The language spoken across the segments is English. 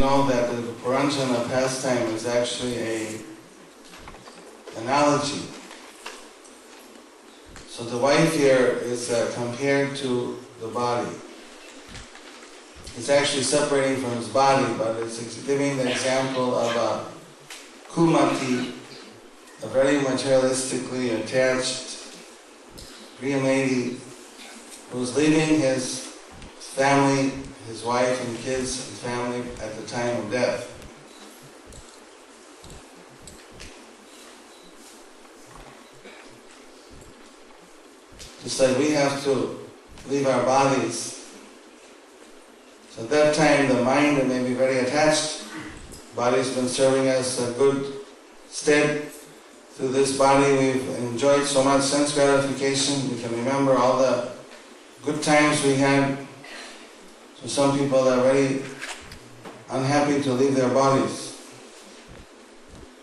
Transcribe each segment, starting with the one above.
know that the Puranjana pastime is actually an analogy. So the wife here is compared to the body. It's actually separating from his body, but it's giving the example of a kumati, a very materialistically attached Green lady who's leaving his family, his wife and kids and family at the time of death. Just like we have to leave our bodies. So at that time the mind may be very attached. Body's been serving us a good stead. Through this body we've enjoyed so much sense gratification. We can remember all the good times we had. So some people are very unhappy to leave their bodies.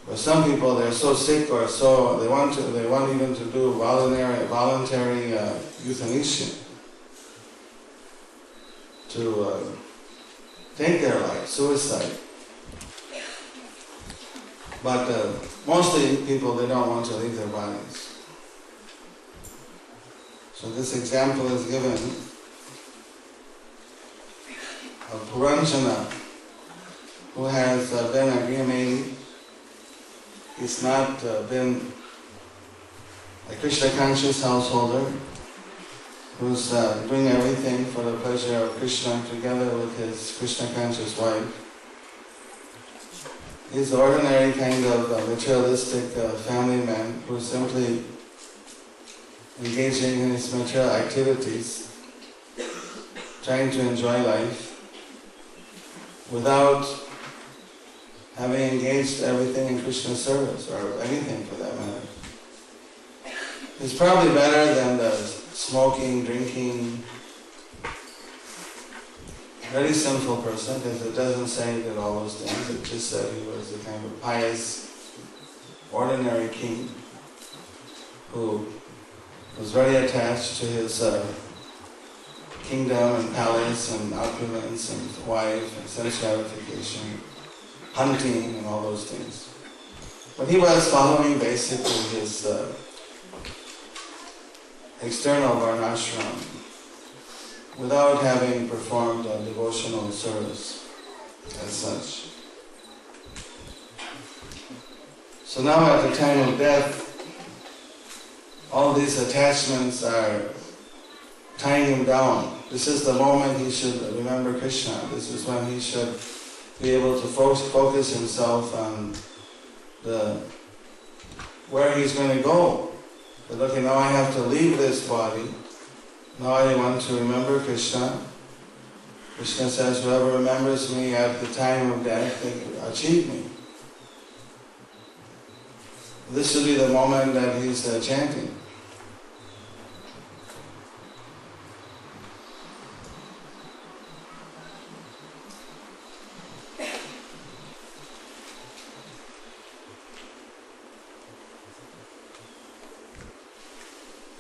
But some people, they're so sick or so, they want even to do voluntary euthanasia to take their life, suicide. But mostly people, they don't want to leave their bodies. So this example is given of Puranjana, who has been a Grimadi. He's not been a Krishna conscious householder who's doing everything for the pleasure of Krishna together with his Krishna conscious wife. He's the ordinary kind of materialistic family man who's simply engaging in his material activities, trying to enjoy life without having engaged everything in Krishna's service, or anything for that matter. It's probably better than the smoking, drinking, very sinful person, because it doesn't say he did all those things. It just said he was a kind of pious, ordinary king who was very attached to his kingdom and palace and opulence and wife and sense gratification, hunting and all those things. But he was following basically his external varnashram without having performed a devotional service as such. So now at the time of death, all these attachments are tying him down. This is the moment he should remember Krishna. This is when he should be able to focus himself on where he's going to go. But okay, now I have to leave this body. Now I want to remember Krishna. Krishna says, whoever remembers me at the time of death, they achieve me. This will be the moment that he's chanting.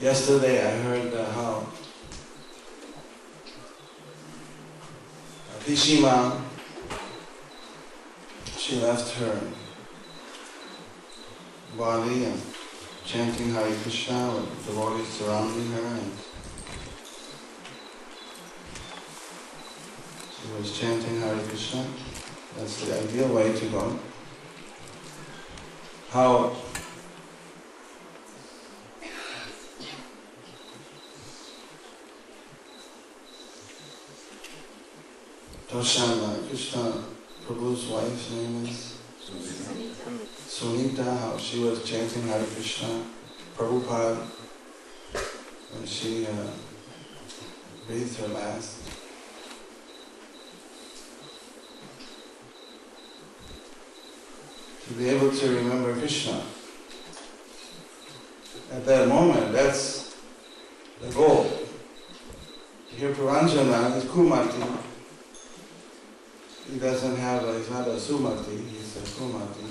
Yesterday I heard how Pishima, she left her body and chanting Hare Krishna with devotees surrounding her, and she was chanting Hare Krishna. That's the ideal way to go. How Toshana, Krishna Prabhu's wife's name is Sunita, how she was chanting Hare Krishna. Prabhupada, when she breathed her last, to be able to remember Krishna at that moment, that's the goal. Here Puranjana is Kumati. He doesn't have he's not a Sumati, he's a Kumati.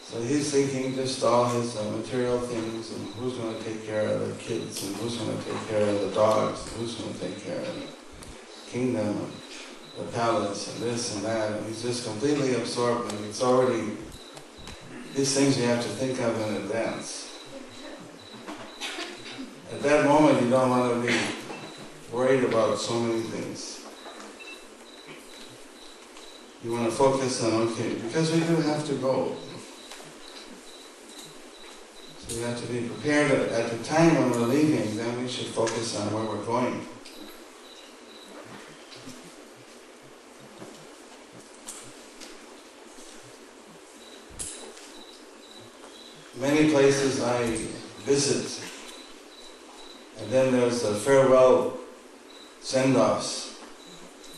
So he's thinking just all his material things, and who's going to take care of the kids, and who's going to take care of the dogs, and who's going to take care of the kingdom, and the palace and this and that, and he's just completely absorbed, and it's already, these things you have to think of in advance. At that moment you don't want to be worried about so many things. You want to focus on, okay, because we do have to go. So we have to be prepared at the time when we're leaving, then we should focus on where we're going. Many places I visit, and then there's the farewell send-offs,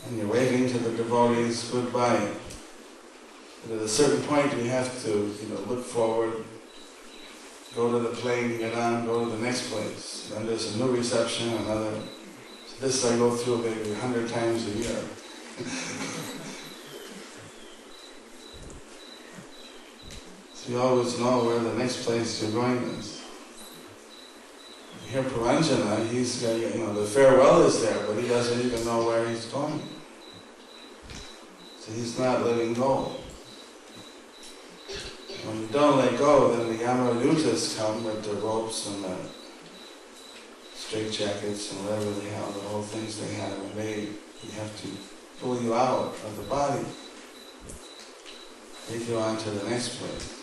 and you're waving to the devotees goodbye. But at a certain point we have to, look forward, go to the plane, get on, go to the next place. Then there's a new reception, another. So this I go through maybe 100 times a year. So you always know where the next place you're going is. Here Puranjana, he's the farewell is there, but he doesn't even know where he's going. So he's not letting go. When you don't let go, then the Yamayutas come with the ropes and the straitjackets and whatever they have, the whole things they have, and you have to pull you out of the body, take you on to the next place.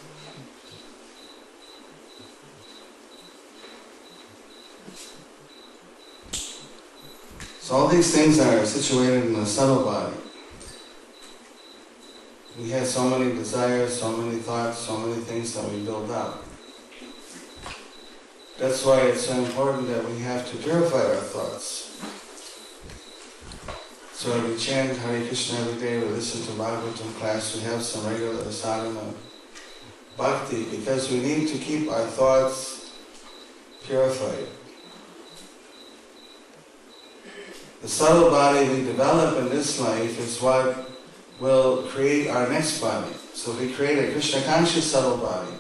So all these things are situated in the subtle body. We have so many desires, so many thoughts, so many things that we build up. That's why it's so important that we have to purify our thoughts. So we chant Hare Krishna every day, we listen to Bhagavatam class, we have some regular sadhana, bhakti, because we need to keep our thoughts purified. The subtle body we develop in this life is what will create our next body. So if we create a Krishna conscious subtle body,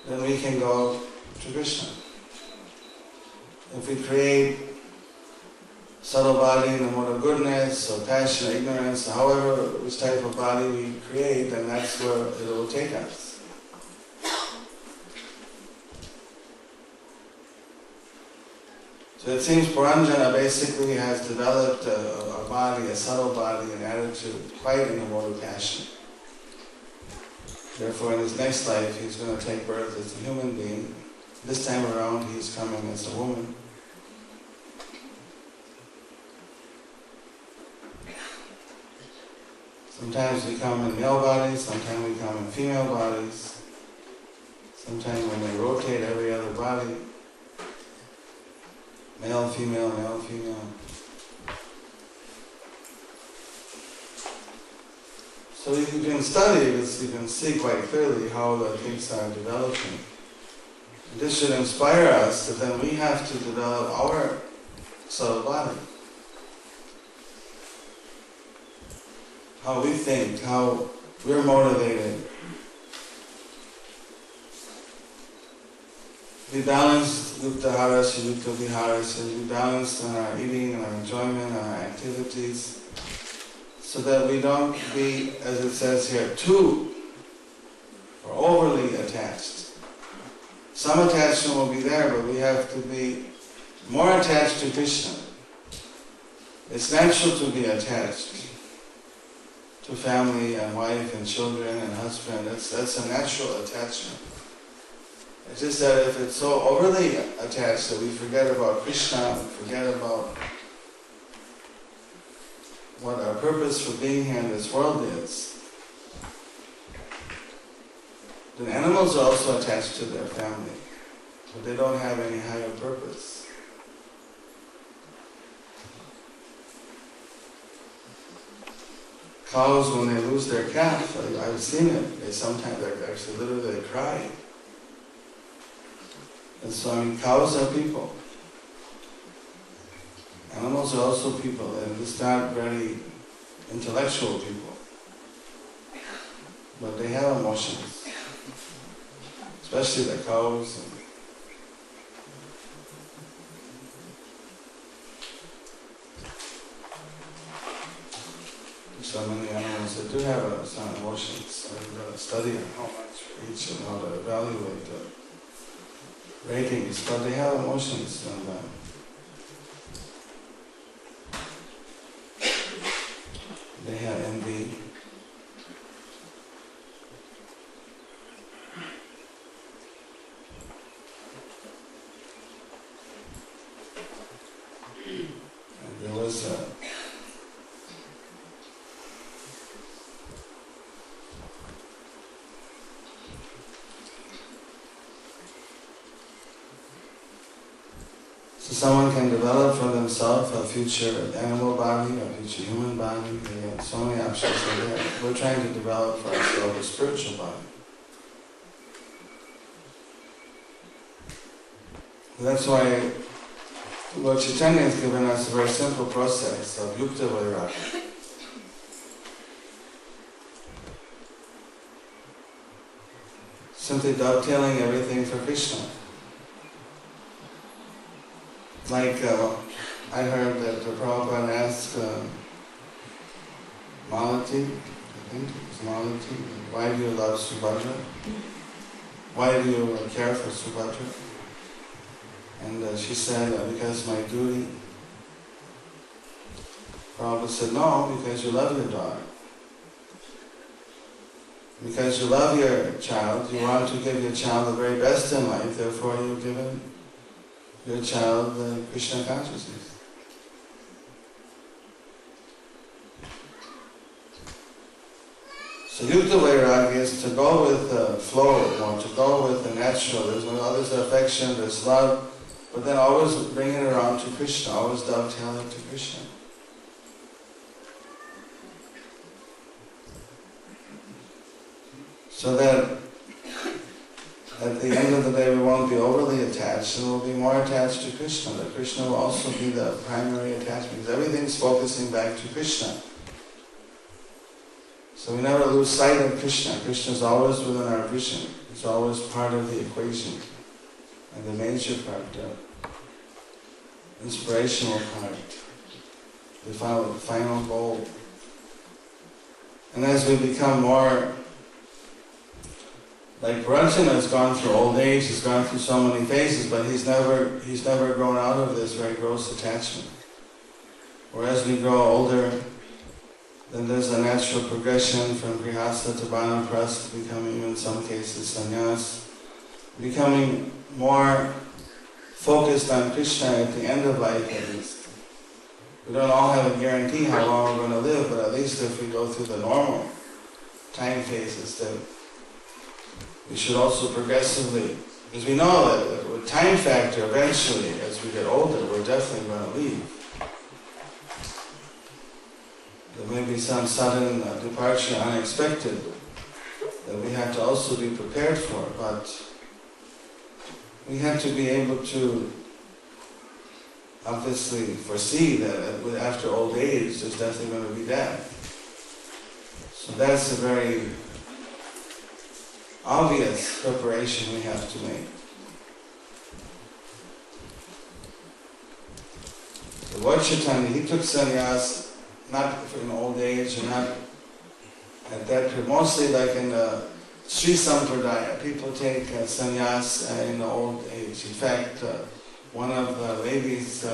then we can go to Krishna. If we create subtle body in the mode of goodness or passion or ignorance, or however which type of body we create, then that's where it will take us. So it seems Puranjana basically has developed a body, a subtle body, an attitude, quite in the mode of passion. Therefore in his next life he's going to take birth as a human being. This time around he's coming as a woman. Sometimes we come in male bodies, sometimes we come in female bodies. Sometimes when they rotate every other body, male, female, male, female. So if you can study this, you can see quite clearly how the things are developing. And this should inspire us that then we have to develop our subtle body. How we think, how we're motivated. Be balanced with the haras, yukta viharas, and be balanced in our eating and our enjoyment and our activities, so that we don't be, as it says here, too or overly attached. Some attachment will be there, but we have to be more attached to Krishna. It's natural to be attached to family and wife and children and husband. That's a natural attachment. It's just that if it's so overly attached that we forget about Krishna, we forget about what our purpose for being here in this world is, then animals are also attached to their family, but they don't have any higher purpose. Cows, when they lose their calf, I've seen it, they sometimes actually literally cry. And so, cows are people. Animals are also people, and it's not very intellectual people. But they have emotions, especially the cows. so many animals that do have some emotions. We've got to study how much for each and how to evaluate the ratings, but they have emotions, and they have envy. And there was so someone can develop for themselves a future animal body, a future human body. They have so many options for that. We're trying to develop for ourselves a spiritual body. That's why Lord Chaitanya has given us a very simple process of yukta vairagya. Simply dovetailing everything for Krishna. Like I heard that Prabhupada asked Malati, I think it was Malati, why do you love Subhadra? Why do you care for Subhadra? And she said, because my duty. Prabhupada said, no, because you love your daughter. Because you love your child, you want to give your child the very best in life, therefore you've given your child Krishna consciousness. So yukta vairagya is to go with the flow, to go with the natural. There's affection, there's love, but then always bring it around to Krishna, always dovetailing to Krishna. So that at the end of the day we won't be overly attached and we'll be more attached to Krishna. That Krishna will also be the primary attachment because everything's focusing back to Krishna. So we never lose sight of Krishna. Krishna is always within our vision. It's always part of the equation. And the major part, the inspirational part, the final goal. And as we become more, like Puranjana has gone through old age, he's gone through so many phases, but he's never grown out of this very gross attachment. Whereas we grow older, then there's a natural progression from grihastha to vanaprastha, becoming in some cases sannyas, becoming more focused on Krishna at the end of life at least. We don't all have a guarantee how long we're going to live, but at least if we go through the normal time phases, then we should also progressively, because we know that with time factor, eventually, as we get older, we're definitely going to leave. There may be some sudden departure, unexpected, that we have to also be prepared for, but we have to be able to obviously foresee that after old age, there's definitely going to be death. So that's a very obvious preparation we have to make. The Lord Chaitanya, he took sannyas not in old age and not at that period, mostly like in the Sri Sampradaya, people take sannyas in the old age. In fact, one of the ladies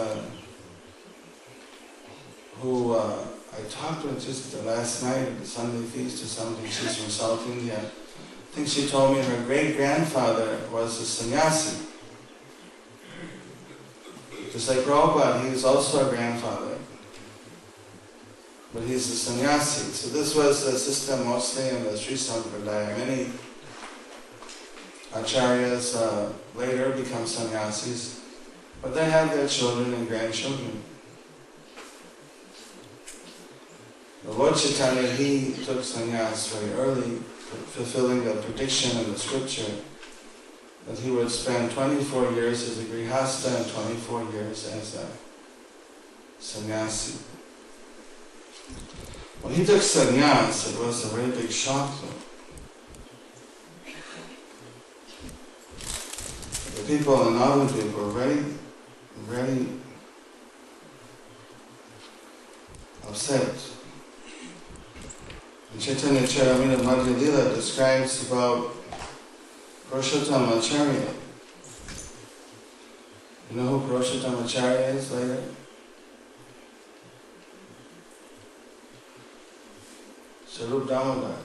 who I talked with just last night at the Sunday feast or something, she's from South India, I think she told me her great-grandfather was a sannyasi. Just like Prabhupada, he was also a grandfather, but he's a sannyasi. So this was the system mostly in the Sri Sampradaya. Many acharyas later become sannyasis, but they have their children and grandchildren. The Lord Chaitanya, he took sannyas very early, fulfilling the prediction in the scripture that he would spend 24 years as a grihastha and 24 years as a sannyasi. When he took sannyas, it was a very big shock though. The people in Navadvip were very upset. Chaitanya Charitamrita Madhya Lila describes about Purushottam Acharya. You know who Purushottam Acharya is later? Srila Prabhupada.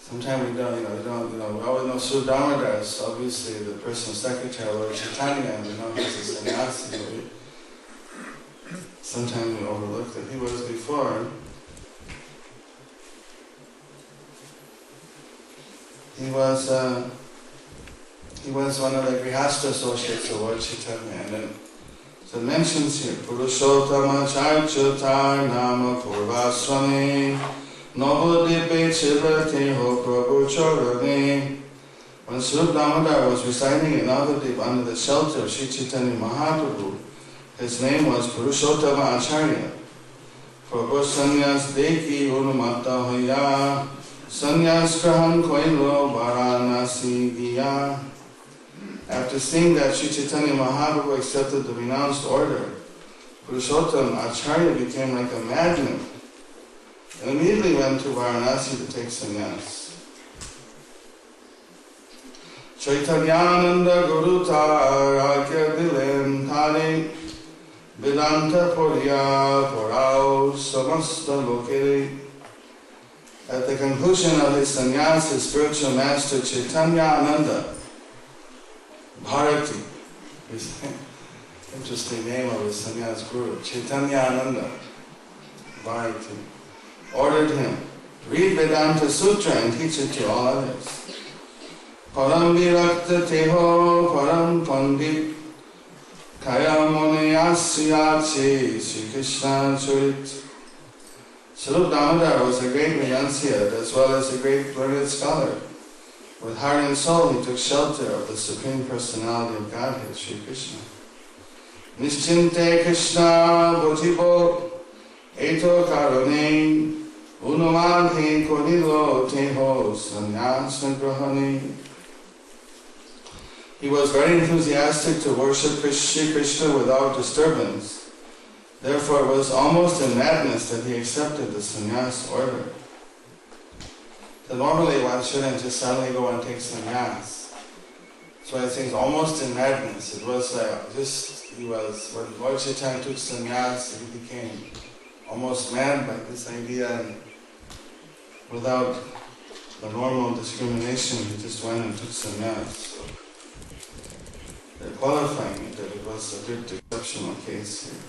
Sometimes we always know Srila Prabhupada is obviously the personal secretary of Lord Chaitanya, and we know he's a sannyasi, but sometimes we overlook that he was before. He was one of the Grihastha associates of Lord Chaitanya, and then so it mentions here, Purushottama Charchutar Nama Purvaswami Navadipe Chivateho Prabhu Chorane. When Srila Damodar was residing in Navadip under the shelter of Sri Chaitanya Mahaprabhu, his name was Purushottama Acharya. Prabhu Sanyas Deki Unumata Hoya Sanyas Krahan Koilo Varanasi Giya. After seeing that Sri Chaitanya Mahaprabhu accepted the renounced order, Purushottam Acharya became like a madman and immediately went to Varanasi to take sannyas. Chaitanyananda Guruta Ragya Dilen Thane Vedanta Purya Purao Samasta Lokere. At the conclusion of his sannyas, his spiritual master Chaitanyananda Bharati, his interesting name of his sannyas guru, Chaitanyananda Bharati, ordered him, read Vedanta Sutra and teach it to all others. Param Virakta Teho Param Pandit Kaya Mone Asyache Sri Krishna Charit. Srila Damodar was a great renunciate as well as a great learned scholar. With heart and soul, he took shelter of the Supreme Personality of Godhead, Sri Krishna. Nischinte Krishna Bhotibo Eto Karone Unumadhe Kodilo Teho Sannyasa Grahane. He was very enthusiastic to worship Sri Krishna without disturbance. Therefore, it was almost in madness that he accepted the sannyas order. So normally one shouldn't just suddenly go and take sannyas. That's why I think almost in madness. It was when Lord Chaitanya took sannyas, he became almost mad by this idea, and without the normal discrimination, he just went and took sannyas. They're qualifying it that it was a good exceptional case here.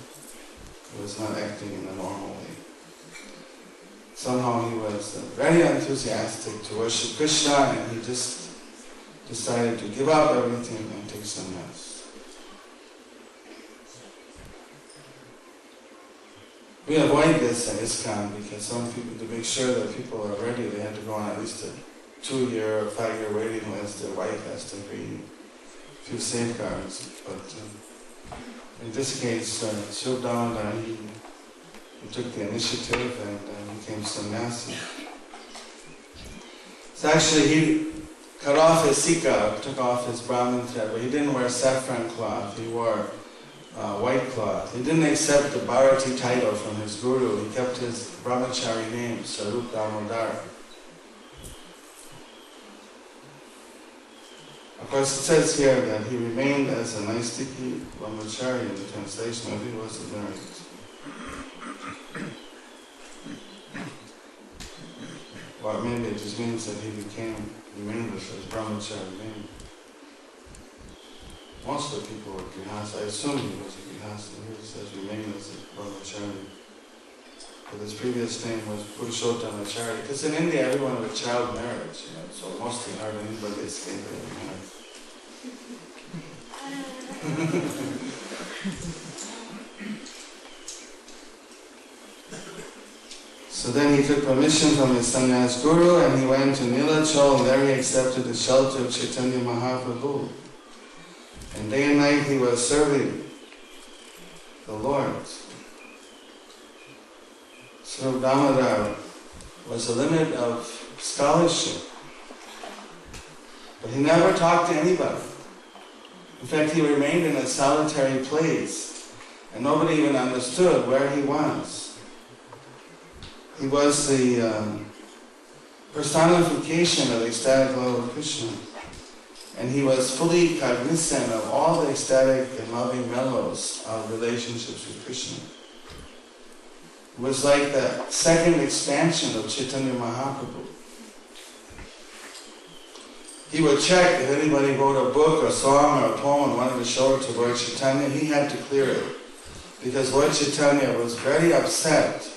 He was not acting in the normal way. Somehow he was very enthusiastic to worship Krishna, and he just decided to give up everything and take sannyas. We avoid this in ISKCON because some people, to make sure that people are ready, they have to go on at least a 2-year or 5-year waiting list. Their wife has to agree. A few safeguards. But in this case, Srila Damodar, he took the initiative and became sannyasi. So actually he cut off his sika, took off his Brahmin thread, but he didn't wear saffron cloth, he wore white cloth. He didn't accept the Bharati title from his guru, he kept his brahmachari name, Swarup Damodar. Of course it says here that he remained as a Naistiki brahmachari in the translation, if he wasn't married. Or maybe it just means that he remained with his brahmachari name. Most of the people were grihastha. I assume he was a grihastha. Here it says remained as a brahmachari. But his previous name was Purushottam Acharya. Because in India everyone with child marriage, so mostly hardly anybody escaped getting married. So then he took permission from his sannyas guru and he went to Nilachal, and there he accepted the shelter of Chaitanya Mahaprabhu. And day and night he was serving the Lord. Srila Damodar was the limit of scholarship, but he never talked to anybody. In fact, he remained in a solitary place and nobody even understood where he was. He was the personification of the ecstatic love of Krishna. And he was fully cognizant of all the ecstatic and loving mellows of relationships with Krishna. It was like the second expansion of Chaitanya Mahaprabhu. He would check if anybody wrote a book or song or a poem and wanted to show it to Lord Chaitanya, he had to clear it. Because Lord Chaitanya was very upset,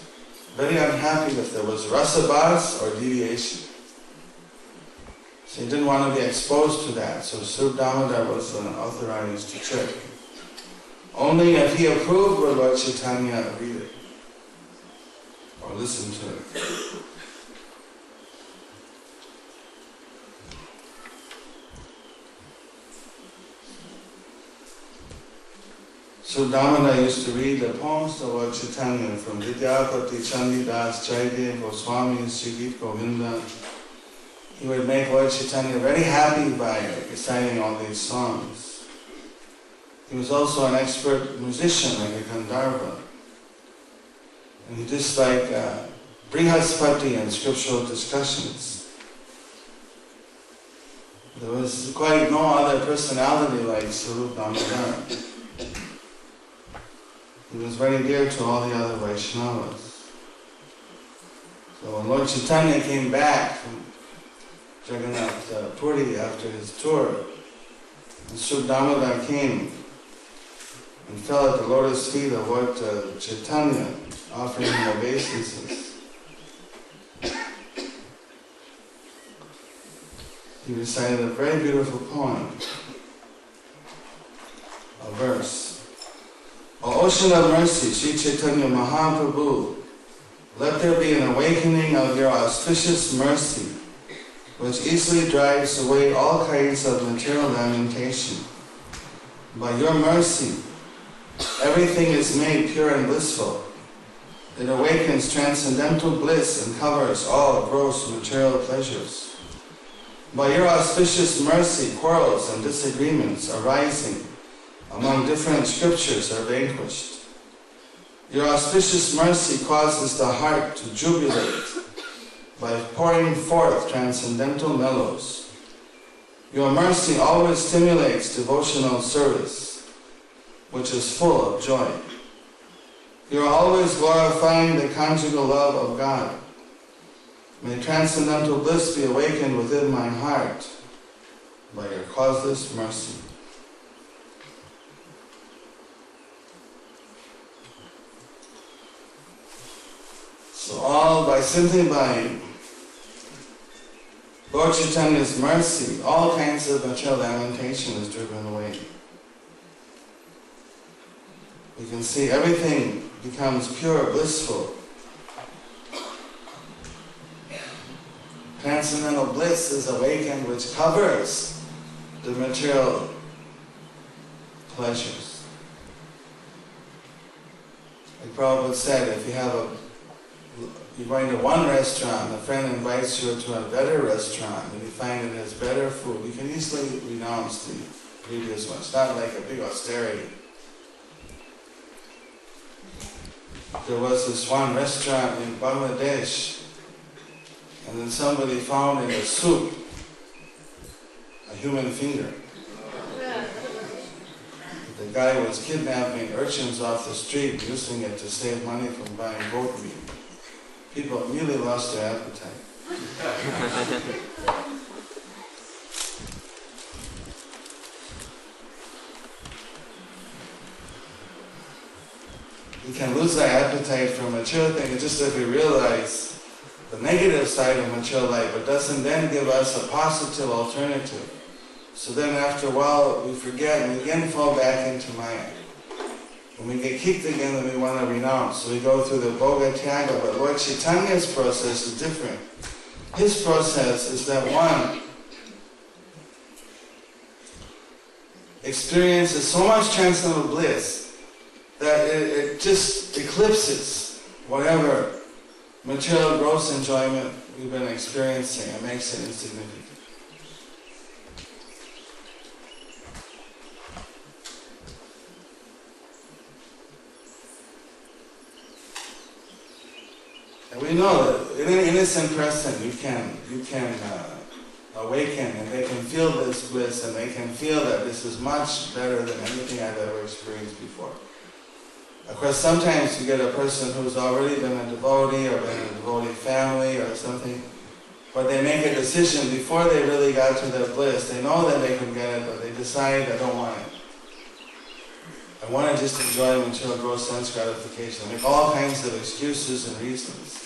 very unhappy if there was rasabhas or deviation. So he didn't want to be exposed to that, so Srila Damodar was authorized to check. Only if he approved would Lord Chaitanya read it or listen to it. So Damodar used to read the poems to Lord Chaitanya from Vidyapati, Chandidas, Jaydev, Goswami, Sri Govinda. He would make Lord Chaitanya very happy by reciting all these songs. He was also an expert musician, like a Gandharva. And he just like Brihaspati in scriptural discussions. There was quite no other personality like Swarup Damodar. He was very dear to all the other Vaishnavas. So when Lord Chaitanya came back from Jagannath Puri after his tour, and Srila Damodar came and fell at the lotus feet of Lord Chaitanya, offering him obeisances. He recited a very beautiful poem, a verse. O ocean of mercy, Sri Chaitanya Mahaprabhu, let there be an awakening of your auspicious mercy, which easily drives away all kinds of material lamentation. By your mercy, everything is made pure and blissful. It awakens transcendental bliss and covers all gross material pleasures. By your auspicious mercy, quarrels and disagreements arising among different scriptures are vanquished. Your auspicious mercy causes the heart to jubilate by pouring forth transcendental mellows. Your mercy always stimulates devotional service, which is full of joy. You are always glorifying the conjugal love of God. May transcendental bliss be awakened within my heart by your causeless mercy. So simply by Lord Chaitanya's mercy, all kinds of material lamentation is driven away. We can see everything becomes pure, blissful. Transcendental bliss is awakened, which covers the material pleasures. Like Prabhupada said, if you're going to one restaurant, a friend invites you to a better restaurant, and you find it has better food, you can easily renounce the previous one. It's not like a big austerity. There was this one restaurant in Bangladesh, and then somebody found in the soup a human finger. The guy was kidnapping urchins off the street, using it to save money from buying goat meat. People immediately lost their appetite. We can lose our appetite for material things just if we realize the negative side of material life, but doesn't then give us a positive alternative. So then after a while we forget and we again fall back into Maya. When we get kicked again, then we want to renounce. So we go through the Bhoga Tyaga, but Lord Chaitanya's process is different. His process is that one experiences so much transcendental bliss that it just eclipses whatever material gross enjoyment we've been experiencing and makes it insignificant. And we know that in an innocent person you can awaken, and they can feel this bliss, and they can feel that this is much better than anything I've ever experienced before. Of course, sometimes you get a person who's already been a devotee or been in a devotee family or something, but they make a decision before they really got to their bliss. They know that they can get it, but they decide, I don't want it. I want to just enjoy material gross sense gratification. Make all kinds of excuses and reasons.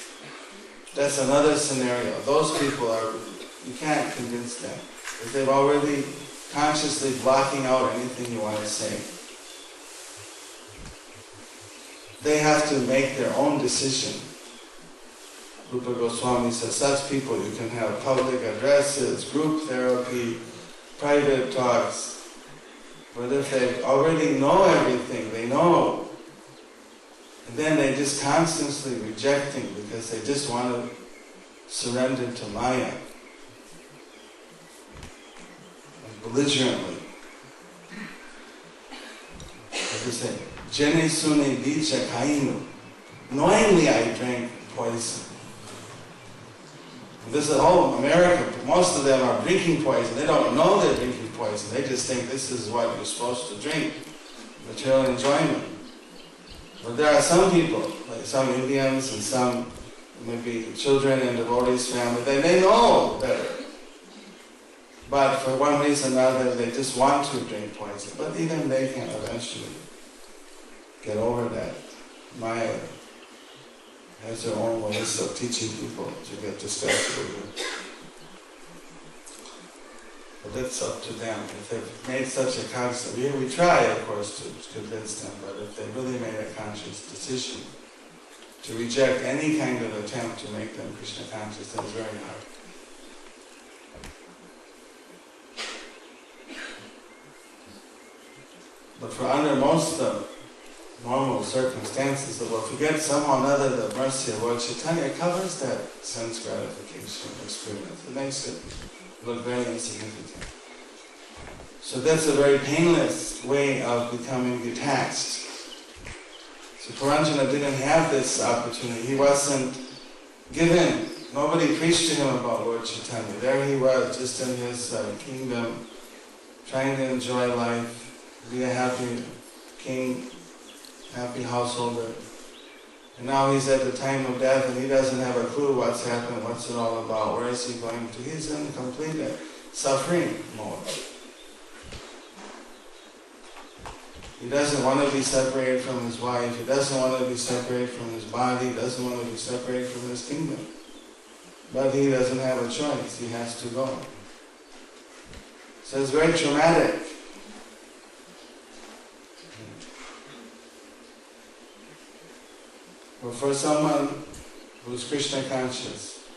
That's another scenario. Those people are, you can't convince them, because they've already consciously blocking out anything you want to say. They have to make their own decision. Rupa Goswami says, such people you can have public addresses, group therapy, private talks. But if they already know everything, they know, and then they're just constantly rejecting because they just want to surrender to Maya. And belligerently. Like they say, Jene sune bija kainu. Knowingly I drank poison. And this is all America. Most of them are drinking poison. They don't know they're drinking poison. They just think this is what you're supposed to drink. Material enjoyment. But there are some people, like some Indians and some maybe children in devotees' family, they know better. But for one reason or another, they just want to drink poison. But even they can eventually get over that. Maya has their own ways of teaching people to get disgusted with it. But that's up to them. If they've made such a conscious, we try, of course, to convince them, but if they really made a conscious decision to reject any kind of attempt to make them Krishna conscious, then it's very hard. But for under most normal circumstances, if we get somehow or other the mercy of Lord Chaitanya, covers that sense gratification experience. It makes it look very insignificant. So that's a very painless way of becoming detached. So Puranjana didn't have this opportunity. He wasn't given. Nobody preached to him about Lord Chaitanya. There he was, just in his kingdom, trying to enjoy life, be a happy king, happy householder. And now he's at the time of death and he doesn't have a clue what's happened, what's it all about, where is he going to. He's in complete suffering mode. He doesn't want to be separated from his wife, he doesn't want to be separated from his body, he doesn't want to be separated from his kingdom. But he doesn't have a choice, he has to go. So it's very traumatic. But for someone who's Krishna conscious,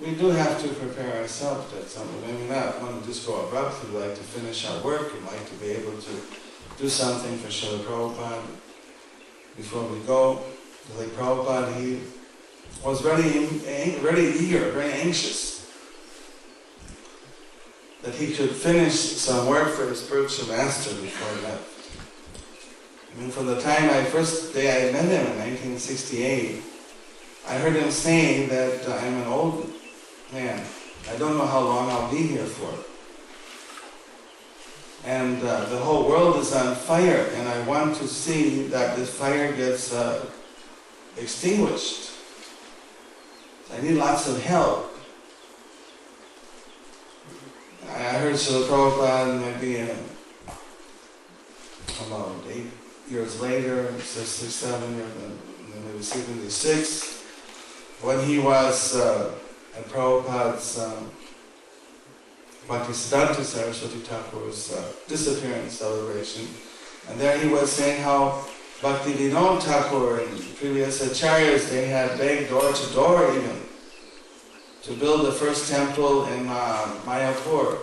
we do have to prepare ourselves that something. Maybe not want to just go abruptly, we like to finish our work, we like to be able to do something for Srila Prabhupada before we go. Like Prabhupada, he was very eager, very anxious that he could finish some work for his spiritual master before he left. I mean, from the time first day I met him in 1968, I heard him saying that I'm an old man. I don't know how long I'll be here for. And the whole world is on fire, and I want to see that this fire gets extinguished. I need lots of help. I heard Srila Prabhupada maybe about 8 years later, 6, 7 years, maybe 76, when he was at Prabhupada's Bhaktisiddhanta Saraswati Thakur's disappearance celebration. And there he was saying how Bhakti Vinod Thakur and previous acharyas, they had begged door to door even to build the first temple in Mayapur.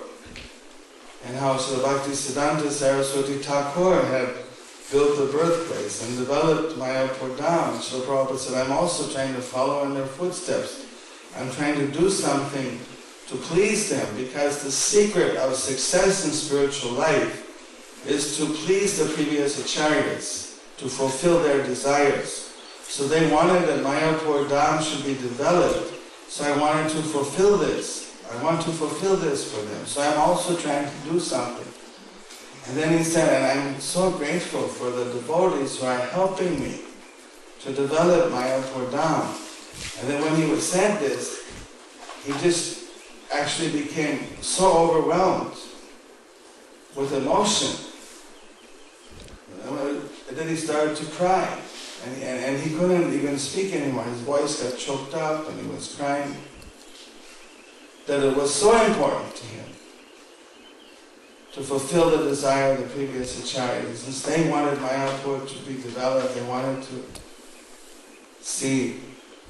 And how Srila Bhaktisiddhanta Saraswati Thakur had built the birthplace and developed Mayapur Dham. Srila Prabhupada said, I'm also trying to follow in their footsteps. I'm trying to do something to please them, because the secret of success in spiritual life is to please the previous acharyas, to fulfill their desires. So they wanted that Mayapur Dham should be developed. So I wanted to fulfill this. I want to fulfill this for them. So I'm also trying to do something. And then he said, and I'm so grateful for the devotees who are helping me to develop Mayapur Dham. And then when he said this, he just actually became so overwhelmed with emotion. And then he started to cry. And he couldn't even speak anymore. His voice got choked up and he was crying. That it was so important to him to fulfill the desire of the previous acharyas. Since they wanted Mayapur to be developed, they wanted to see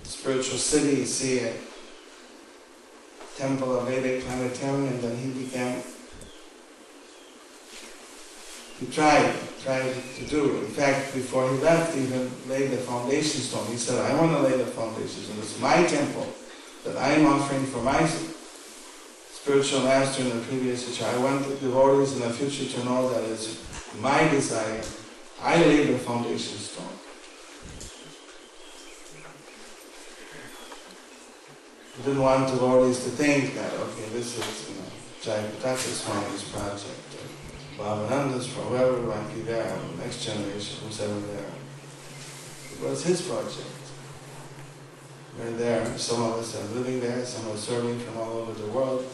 spiritual city, see a temple, a Vedic planetarium, then he tried to do. In fact, before he left, he even laid the foundation stone. He said, I want to lay the foundation stone. It's my temple that I am offering for my spiritual master in the previous acharya. I want the devotees in the future to know that it's my desire. I laid the foundation stone. He didn't want devotees to think that, okay, this is, Jayapataka Swami's project. Bhavananda's, whoever might be there, next generation, who's ever there. It was his project. We're there, some of us are living there, some are serving from all over the world,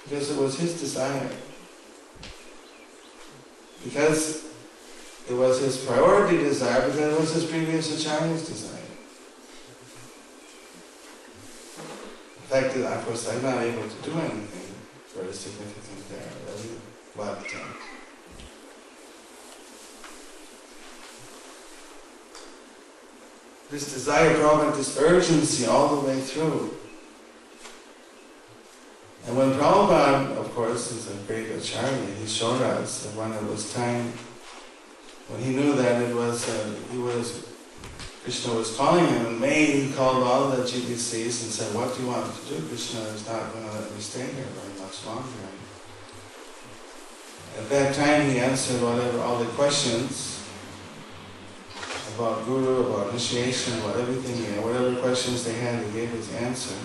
because it was his desire. Because it was his priority desire, because it was his previous acharya's desire. In fact, of course, I'm not able to do anything very significant there, really. But this desire brought this urgency all the way through. And when Prabhupada, of course, is a great acharya, he showed us that when it was time, when he knew that it was, Krishna was calling him, in May he called all the GBCs and said, what do you want to do? Krishna is not going to let me stay here very much longer. At that time he answered all the questions about Guru, about initiation, about everything, whatever questions they had, he gave his answer.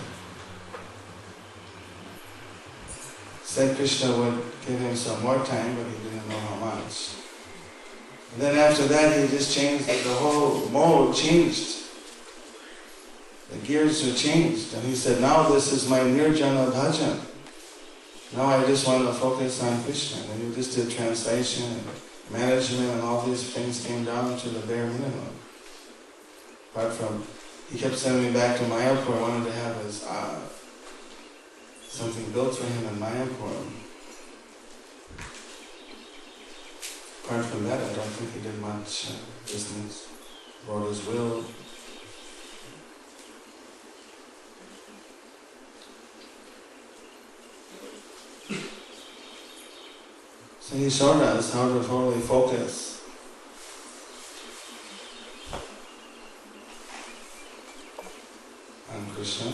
Said Krishna would give him some more time, but he didn't know how much. And then after that he just changed, the whole mode changed. The gears were changed. And he said, now this is my nirjana bhajan. Now I just want to focus on Krishna. And he just did translation and management and all these things came down to the bare minimum. Apart from, he kept sending me back to Mayapur. I wanted to have his, something built for him in Mayapur. Apart from that, I don't think he did much business. Wrote his will. So he showed us how to totally focus on Krishna.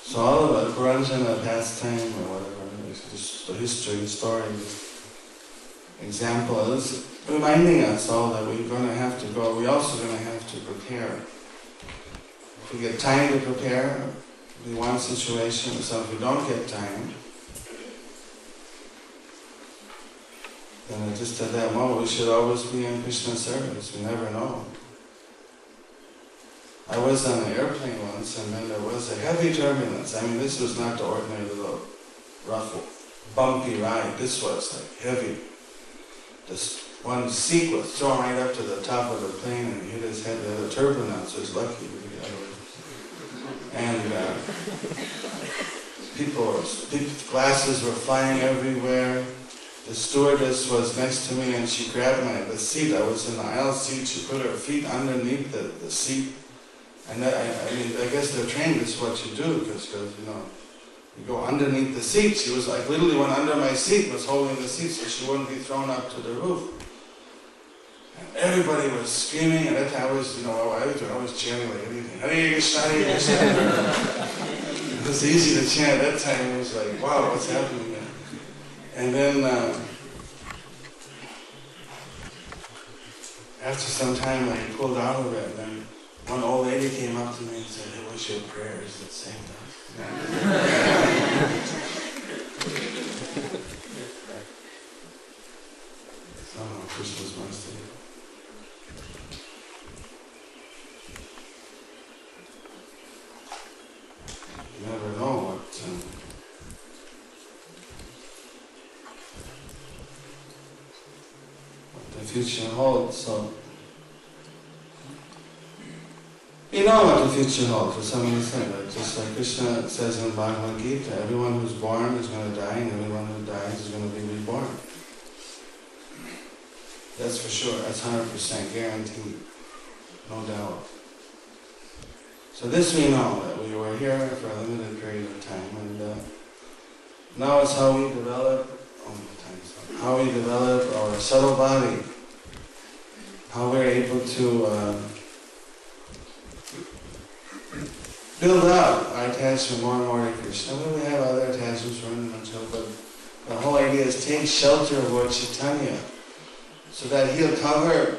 So all of it, Puranjana pastime or whatever, just the history, story, example is reminding us all that we're going to have to go. We're also going to have to prepare. If we get time to prepare, we want situation. So if we don't get time, then just at that moment we should always be in Krishna's service. We never know. I was on an airplane once and then there was a heavy turbulence. I mean, this was not the ordinary little rough, bumpy ride. This was like heavy. This one seat was thrown right up to the top of the plane and hit his head. The turbulence was lucky to get out of it. And glasses were flying everywhere. The stewardess was next to me and she grabbed the seat. I was in the aisle seat. She put her feet underneath the seat. And I guess they're trained, this is what you do, because you go underneath the seat. She was like, literally went under my seat, was holding the seat so she wouldn't be thrown up to the roof. And everybody was screaming, and at that time I was, I was chanting like anything. Hare Krishna, Hare Krishna. It was easy to chant. At that time it was like, wow, what's happening there? And then after some time I pulled out of it, and then one old lady came up to me and said, "Hey, what's your prayers that saved us?" Somehow Krishna's mercy. You never know what the future holds. So you know what the future holds. For some reason, just like Krishna says in Bhagavad Gita, everyone who's born is going to die, and everyone who dies is going to be reborn. That's for sure. That's 100% guaranteed, no doubt. So this we know, that we were here for a limited period of time, and now it's how we develop, how we develop our subtle body, how we're able to build up our attachment more and more to Krishna. We have other attachments for him, but the whole idea is take shelter of Lord Chaitanya, so that he'll cover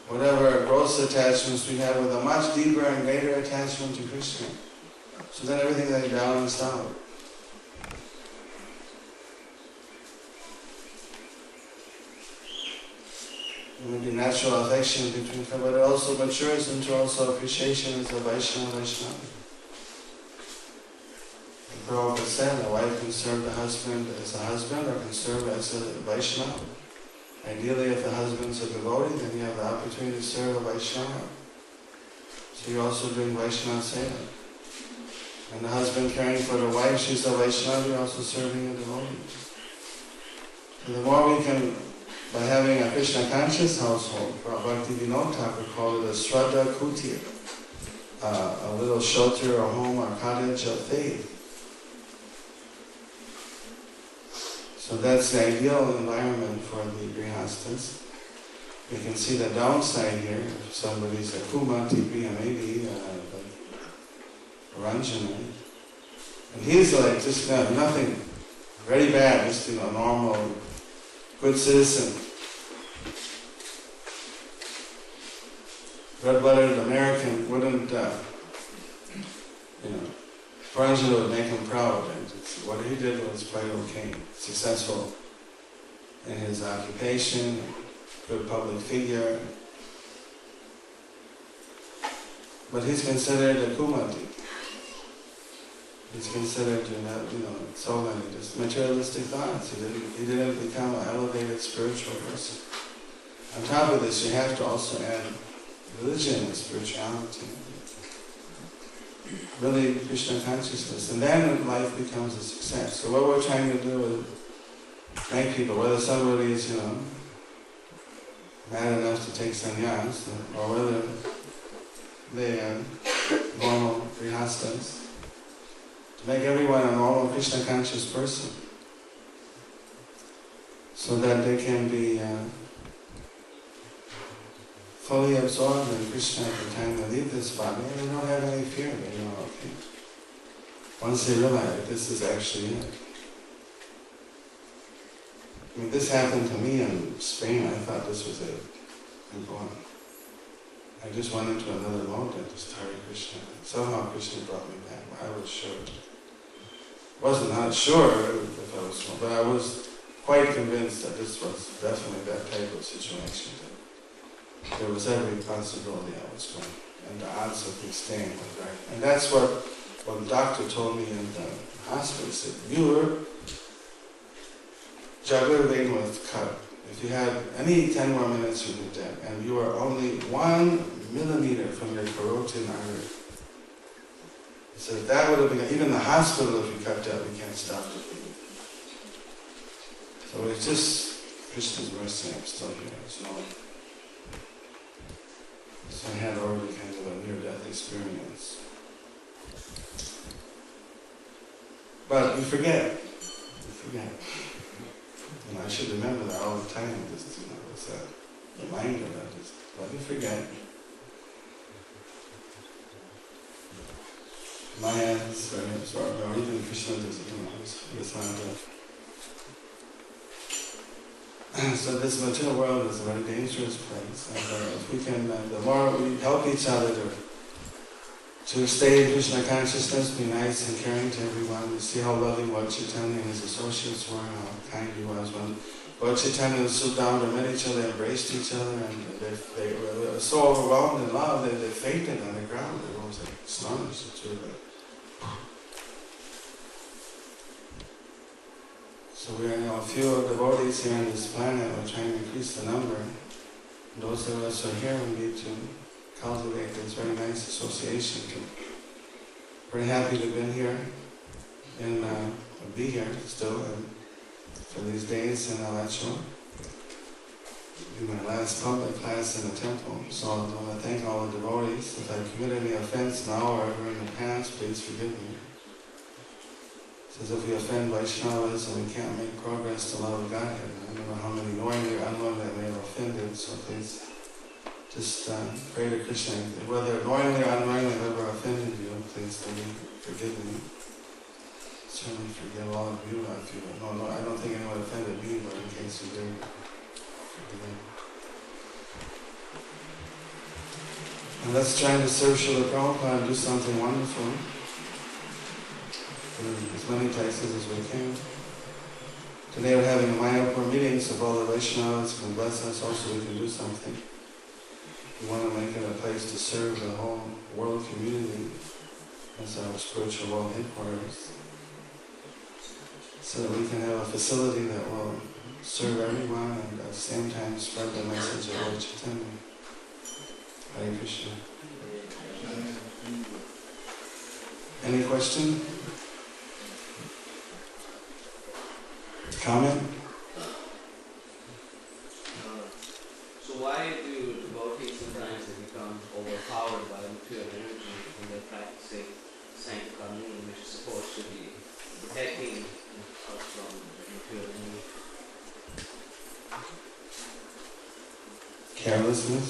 whatever gross attachments we have with a much deeper and greater attachment to Krishna. So then everything's like balanced out. There may be natural affection between them, but it also matures into also appreciation as a Vaishnava. Prabhupada said, a wife can serve the husband as a husband or can serve as a Vaishnava. Ideally, if the husband's a devotee, then you have the opportunity to serve a Vaishnava. So you're also doing Vaishnava Seva. And the husband caring for the wife, she's a Vaishnava, you're also serving a devotee. So the more we can, by having a Krishna conscious household, Bhakti Vinod Thakur called it a Shraddha Kutir, a little shelter or home or cottage of faith. So that's the ideal environment for the grihastas. You can see the downside here. If somebody's a Kumati Priya, maybe Puranjana, and he's like just nothing, very bad, just normal, good citizen. Red-blooded American wouldn't, Puranjana would make him proud. And what he did was quite okay. Successful in his occupation, good public figure. But he's considered a Kumati. He's considered to have, so many just materialistic thoughts. He didn't become an elevated spiritual person. On top of this, you have to also add religion and spirituality. Really Krishna consciousness, and then life becomes a success. So what we're trying to do is make people, whether somebody is, mad enough to take sannyas, or whether they are normal grihastas, to make everyone a normal Krishna conscious person, so that they can be fully absorbed in Krishna at the time they leave this body, and they don't have any fear. They know, okay. Once they realize this is actually it. I mean, this happened to me in Spain. I thought this was it. I'm going. I just went into another mode and just Hare Krishna. Somehow Krishna brought me back. I was sure. Wasn't not sure if I was, but I was quite convinced that this was definitely that type of situation. There was every possibility I was going, and the odds of me staying were right. And that's what the doctor told me in the hospital. He said, your jugular vein was cut. If you had any 10 more minutes, you'd be dead. And you are only 1 millimeter from your carotid artery. He said, that would have been, even the hospital, if you cut that, we can't stop the bleeding. So it's just Krishna's mercy, I'm still here. So I had already kind of a near-death experience. But we forget. I should remember that all the time. Just, what's that? the mind of it. Let me forget. Maya is very absorbed, or even Krishna does it, it's not that. So this material world is a very dangerous place, and if we can, the more we help each other to stay in Krishna consciousness, be nice and caring to everyone, we see how loving Lord Chaitanya and his associates were, how kind he was. When Lord Chaitanya and Sudamda met each other, embraced each other, and they were so overwhelmed in love that they fainted on the ground. They were like astonished. It's really like, so we are now a few devotees here on this planet. We're trying to increase the number. And those of us who are here, we need to cultivate this very nice association. Very happy to have been here and be here still for these days in Alachua. In my last public class in the temple. So I want to thank all the devotees. If I've committed any offense now or ever in the past, please forgive me. Says if we offend Vaishnavas and we can't make progress to love Godhead. I don't know how many knowingly or unknowingly I may have offended, so please just pray to Krishna. Whether knowingly or unknowingly I've ever offended you, please forgive me. Certainly forgive all of you if you don't. No, I don't think anyone offended me, but in case you did, forgive me. And let's try to serve Srila Prabhupada and do something wonderful in as many places as we can. Today we're having a Mayapur meeting, so if all the Vaishnavas can bless us, also we can do something. We want to make it a place to serve the whole world community as our spiritual world headquarters, so that we can have a facility that will serve everyone and at the same time spread the message of Lord Chaitanya. Hare Krishna. Any question? Comment? So why do devotees sometimes become overpowered by material energy when they're practicing sanctification, which is supposed to be protecting us from material energy? Carelessness?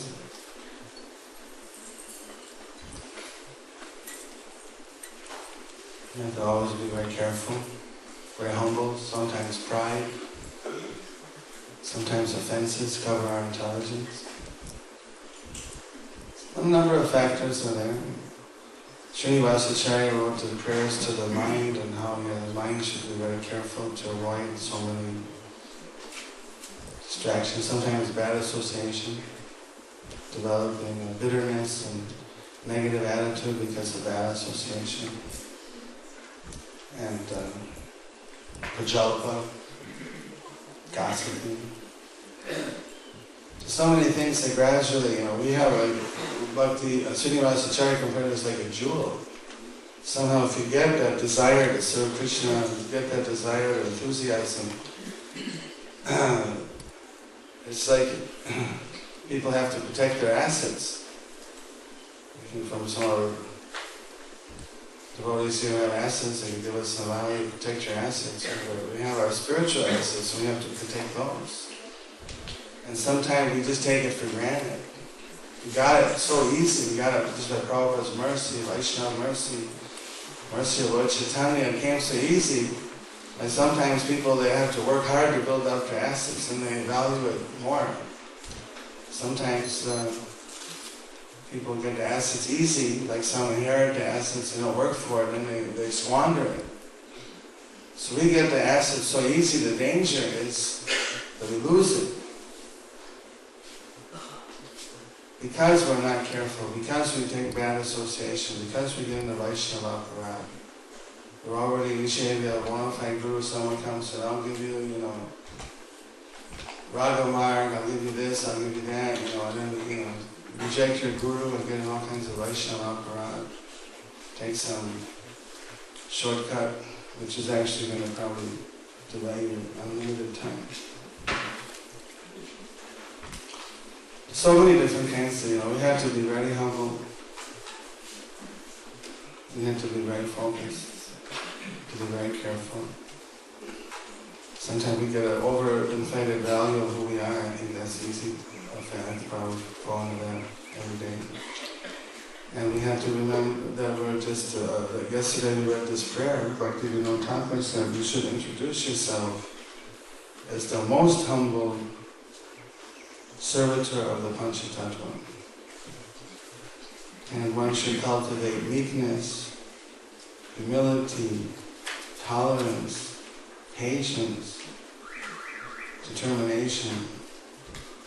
You have to always be very careful. Very humble, sometimes pride, sometimes offenses cover our intelligence. A number of factors are there. Srinivasacharya wrote the prayers to the mind and how the mind should be very careful to avoid so many distractions. Sometimes bad association, developing bitterness and negative attitude because of bad association. And prajalpa, gossiping. So many things that gradually, we have Bhakti, Srinivasacharya compared it as like a jewel. Somehow if you get that desire to serve Krishna, you get that desire of enthusiasm, it's like people have to protect their assets. From some of our devotees who have assets, they can give us some value to protect your assets. But we have our spiritual assets, and we have to protect those. And sometimes we just take it for granted. We got it so easy. We got it just by Prabhupada's mercy, Vaishnava mercy, mercy of Lord Chaitanya. It came so easy. And sometimes people, they have to work hard to build up their assets, and they value it more. Sometimes people get the assets easy, like some inherit the assets and don't work for it, and they squander it. So we get the assets so easy, the danger is that we lose it. Because we're not careful, because we take bad association, because we get in the Vaishnava Parad. We're already initiated a bona fide guru, someone comes and I'll give you, Ragamarg, I'll give you this, I'll give you that, and then reject your guru and get in all kinds of Vaishnava Parad. Take some shortcut, which is actually going to probably delay you unlimited time. So many different kinds of, we have to be very humble. We have to be very focused, to be very careful. Sometimes we get an overinflated value of who we are. I think that's easy. fans probably fall into that every day. And we have to remember that we're just, yesterday we read this prayer, Bhaktivinoda Thakur said, you should introduce yourself as the most humble servitor of the Panchatattva. And one should cultivate meekness, humility, tolerance, patience, determination,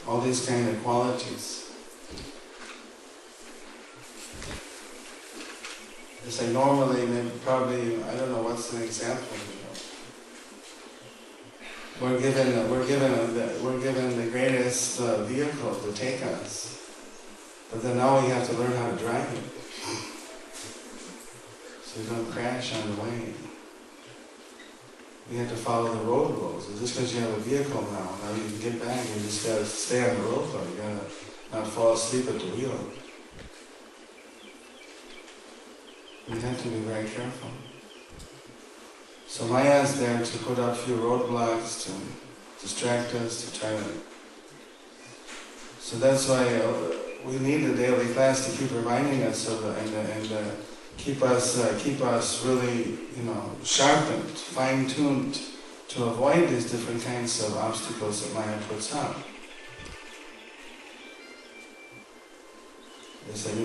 all these kind of qualities. It's like normally, maybe, probably, I don't know what's an example. We're given the greatest vehicle to take us, but then now we have to learn how to drive it, so we don't crash on the way. We have to follow the road rules. Just because you have a vehicle now you can get back. You just gotta stay on the road though. You gotta not fall asleep at the wheel. We have to be very careful. So Maya is there to put up a few roadblocks to distract us, to try to... So that's why we need the daily class to keep reminding us of and keep us really, sharpened, fine-tuned to avoid these different kinds of obstacles that Maya puts up. It's like,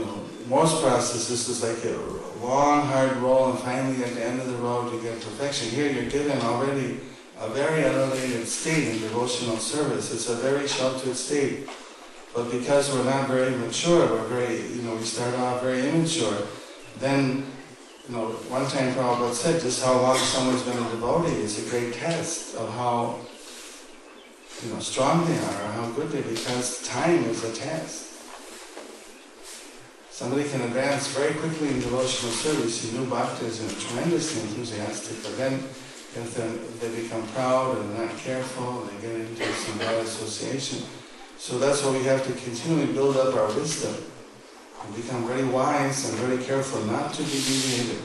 most processes is like a long, hard roll, and finally at the end of the road you get perfection. Here you're given already a very elevated state in devotional service. It's a very sheltered state. But because we're not very mature, we start off very immature, then, one time Prabhupada said just how long someone's been a devotee is a great test of how, strong they are, or how good they are, because time is a test. Somebody can advance very quickly in devotional service. You new bhaktas and tremendously enthusiastic, but then if they become proud and not careful, they get into some bad association. So that's why we have to continually build up our wisdom and become very wise and very careful not to be deviated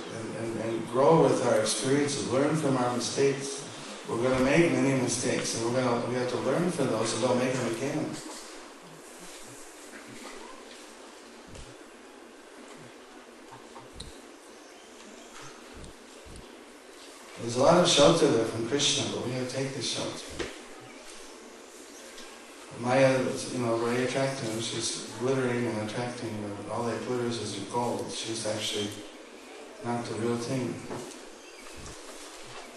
and grow with our experiences, learn from our mistakes. We're going to make many mistakes, and we have to learn from those and don't make them again. There's a lot of shelter there from Krishna, but we have to take this shelter. Maya is, very attractive. She's glittering and attracting, but all that glitters is gold. She's actually not the real thing.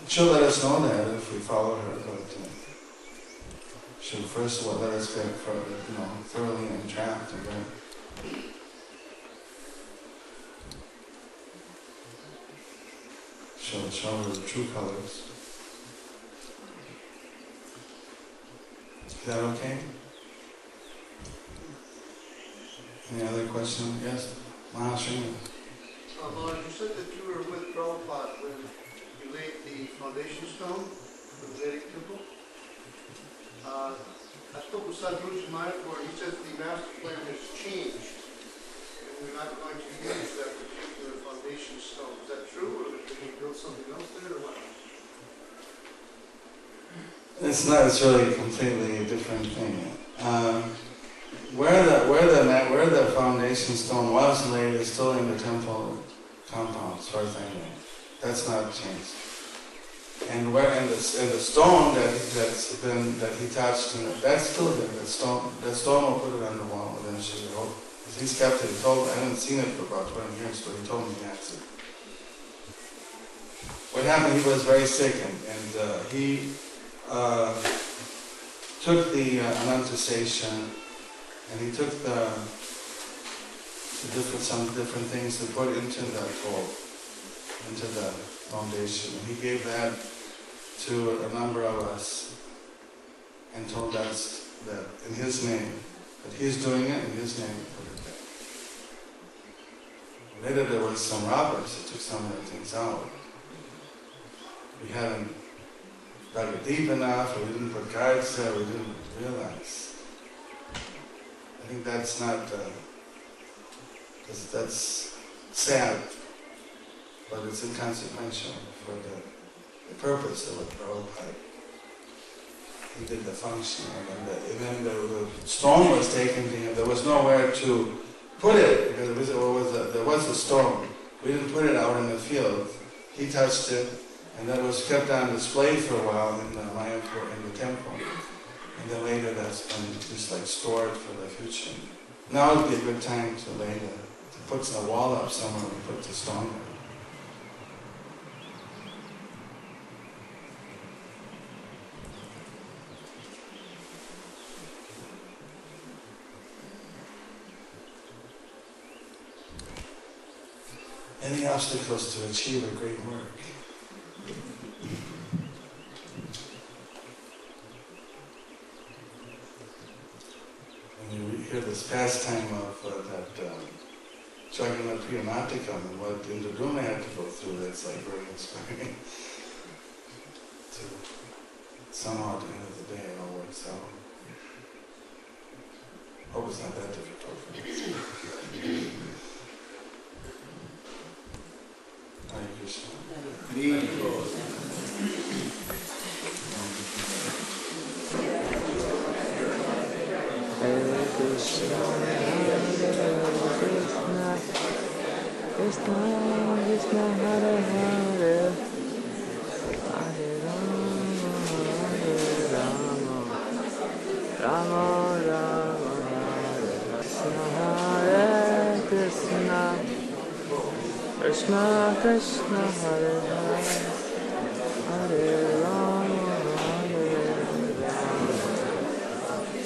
She'll let us know that if we follow her, but she'll first of all let us get thoroughly entrapped and then she'll show her the true colors. Is that okay? Any other question? Yes? Mahashri? Lord, you said that you were with Prabhupada when you laid the foundation stone for the Vedic temple. I spoke with Sadhguru Mayapur, he said the master plan has changed and we're not going to use that particular foundation stone. Is that true, or did he build something else there, or what? It's not. It's really a completely different thing. Where the foundation stone was laid is still in the temple compound, as far as I know. That's not changed. And the stone that he touched, that's still there. That stone will put it on the wall eventually. He's kept it. I haven't seen it for about 20 years, but he told me he has it. What happened? He was very sick, and he took the Anantasation, and he took some different things to put into the hole, into the foundation. And he gave that to a number of us and told us that in his name, that he's doing it in his name. Later there was some robbers that took some of the things out. We hadn't dug it deep enough, or we didn't put guards there, we didn't realize. I think that's not, that's sad, but it's inconsequential for the purpose of what Prabhupada he did the function. And then the stone was taken to him. There was nowhere to put it because there was a stone. We didn't put it out in the field. He touched it, and that was kept on display for a while in the Mayapur, in the temple. And then later that's been just like stored for the future. Now would be a good time to put a wall up somewhere and put the stone there. Any obstacles to achieve a great work? When you hear this pastime of that Jagannath Priyamatikam and what Indraduma had to go through, that's like very inspiring. To somehow at the end of the day it all works out. Hope it's not that difficult for me. Hare Krishna. Hare Krishna, Krishna Krishna, Hare Hare, Hare Rama, Rama Rama, Hare Krishna, Krishna Krishna, Hare Hare, Hare Rama,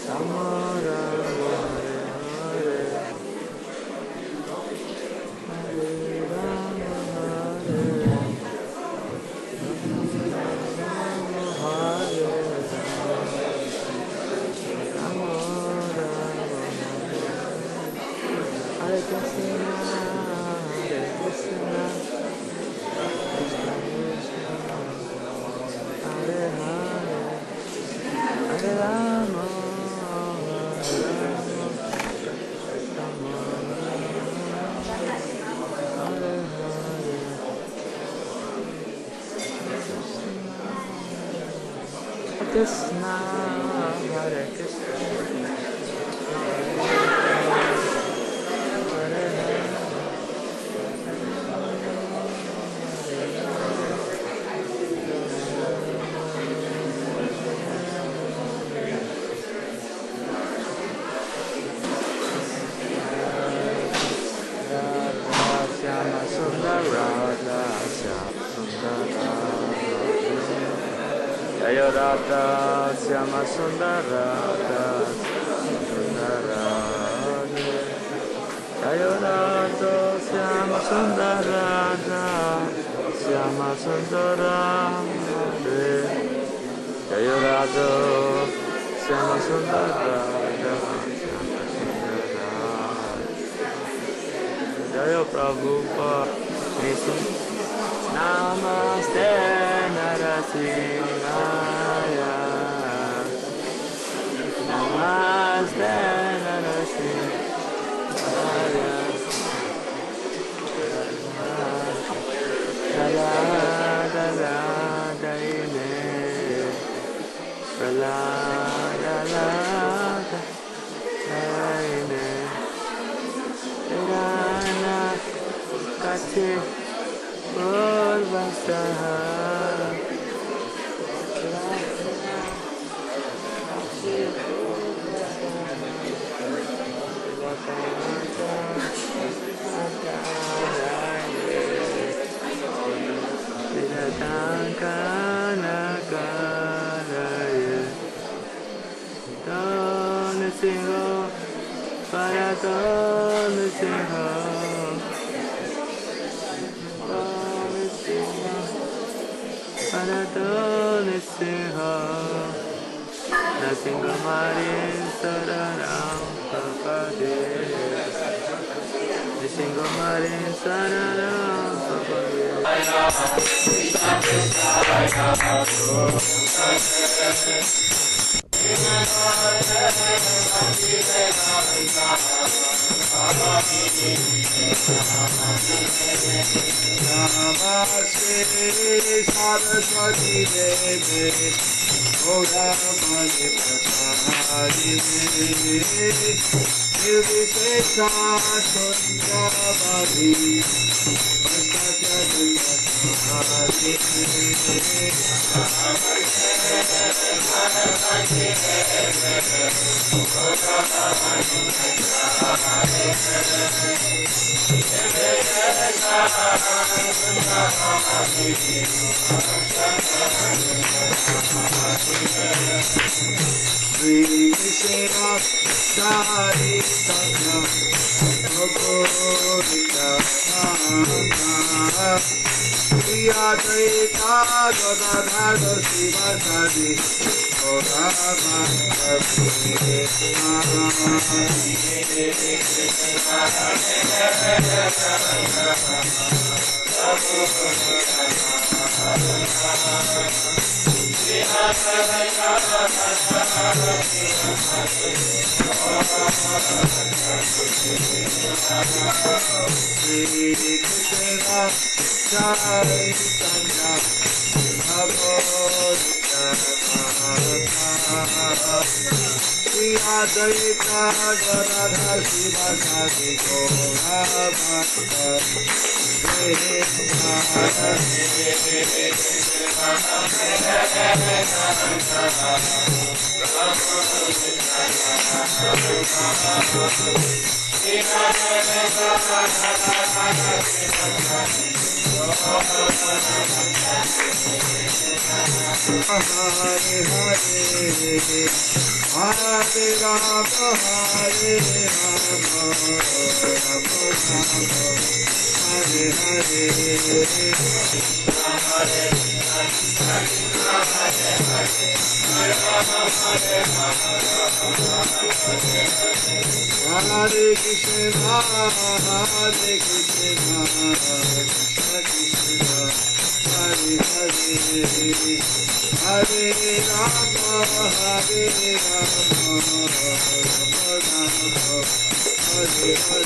Rama Rama, Hare Krishna, Hare Krishna, Hare Shama Sundar Radha, Shama Sundar Jaya Radha, Shama Sundar Radha, Sundar Radha, Jaya Radha, Shama Sundar Radha, Shama Sundar Radha, Jaya Radha, Shama Sundar Radha, Jaya Prabhupada, Namaste Narasimhaya, Namaste Narasimhaya, Dala Dala Daine, Dala Dala Daine, Irana Kache Purvasaha, Nasingamari Sararam Papade, Nasingamari Sararam Papade. Krishna Namaste Saraswati Deve Gauravani Prasarine Nirvishesha Sundravadi Sri Krishna Sari Sangha Bhagavata Priya Chaita Gadadhara Shiva Sadi Sri Krishna Jai Sangha Bhagavata Priya Chaita Gadadhara Shiva Sadi Hare Rama, Hare Rama, Hare Hare Krishna, Hare Krishna, Krishna Krishna, Hare Hare, Hare Rama, Hare Rama, Hare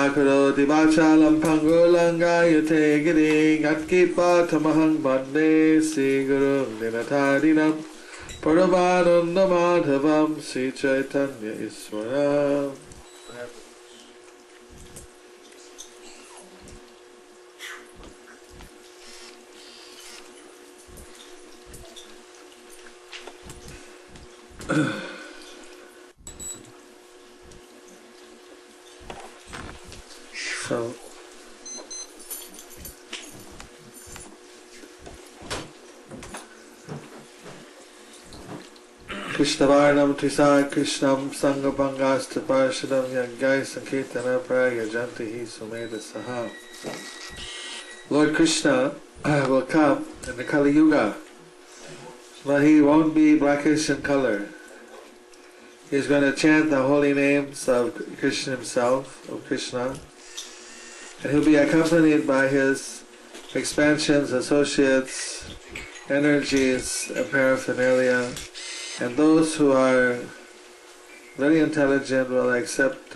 karoti vachalam pangolangayate giring atkitva tamahang bande Sri Guru Ninatarinam Paramananda Madhavam Sri Chaitanya Iswaram. So, Krishnavarnam Trisar Krishnam Sangapangastra Parshadam Yangai Sankirtana Prayajanti Sumeda Saha. Lord Krishna will come in the Kali Yuga, but he won't be blackish in color. He's going to chant the holy names of Krishna himself, of Krishna, and he'll be accompanied by his expansions, associates, energies, and paraphernalia. And those who are very intelligent will accept,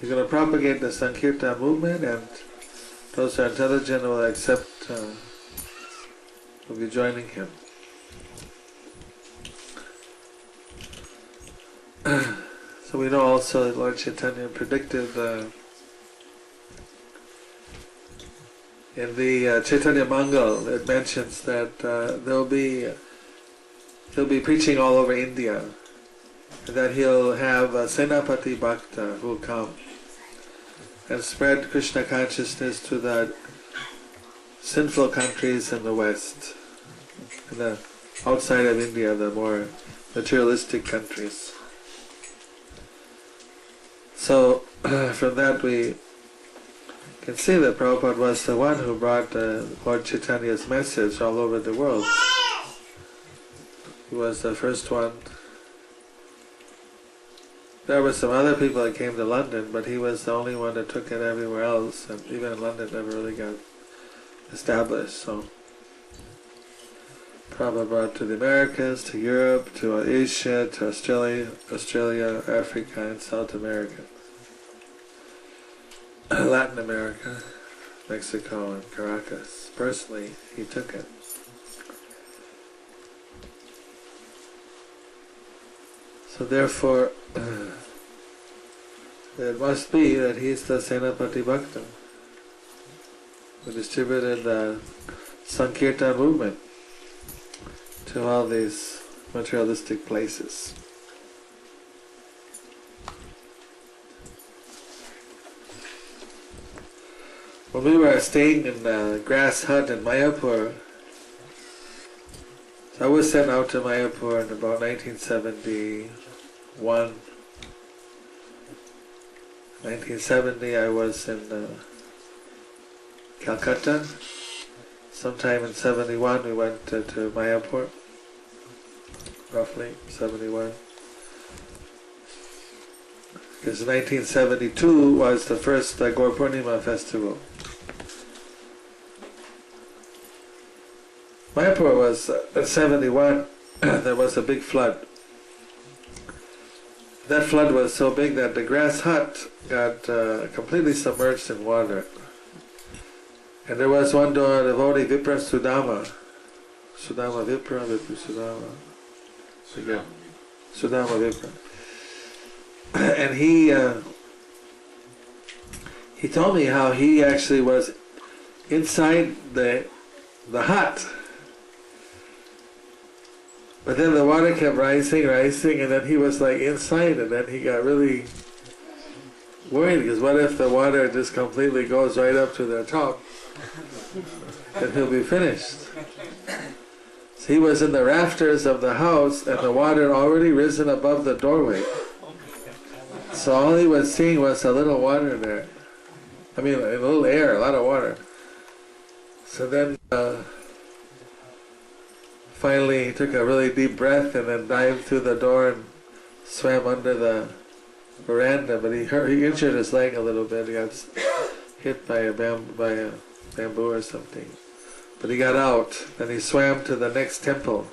he's going to propagate the Sankirtan movement, and those who are intelligent will accept, will be joining him. So we know also that Lord Chaitanya predicted in the Chaitanya Mangal, it mentions that he'll be preaching all over India, and that he'll have a Senapati Bhakta who will come and spread Krishna consciousness to the sinful countries in the West, and the outside of India, the more materialistic countries. So from that we can see that Prabhupada was the one who brought Lord Chaitanya's message all over the world. He was the first one. There were some other people that came to London, but he was the only one that took it everywhere else, and even in London never really got established. So Prabhupada brought to the Americas, to Europe, to Asia, to Australia, Africa, and South America. Latin America, Mexico, and Caracas. Personally, he took it. So therefore, it must be that he is the Senapati Bhakta who distributed the Sankirtan movement to all these materialistic places. When we were staying in the grass hut in Mayapur, so I was sent out to Mayapur in about 1971. 1970 I was in Calcutta. Sometime in 71 we went to Mayapur, roughly 71. Because 1972 was the first Gaur Purnima festival. Mayapur was, in 71, there was a big flood. That flood was so big that the grass hut got completely submerged in water. And there was one devotee, Vipra Sudama. Sudama Vipra, Sudama Vipra. And he told me how he actually was inside the hut. But then the water kept rising, and then he was like inside, and then he got really worried, because what if the water just completely goes right up to the top? And he'll be finished. So he was in the rafters of the house, and the water had already risen above the doorway. So all he was seeing was a little water there. I mean, a little air, a lot of water. So then finally he took a really deep breath and then dived through the door and swam under the veranda, but he injured his leg a little bit. He got hit by a bamboo or something. But he got out, and he swam to the next temple.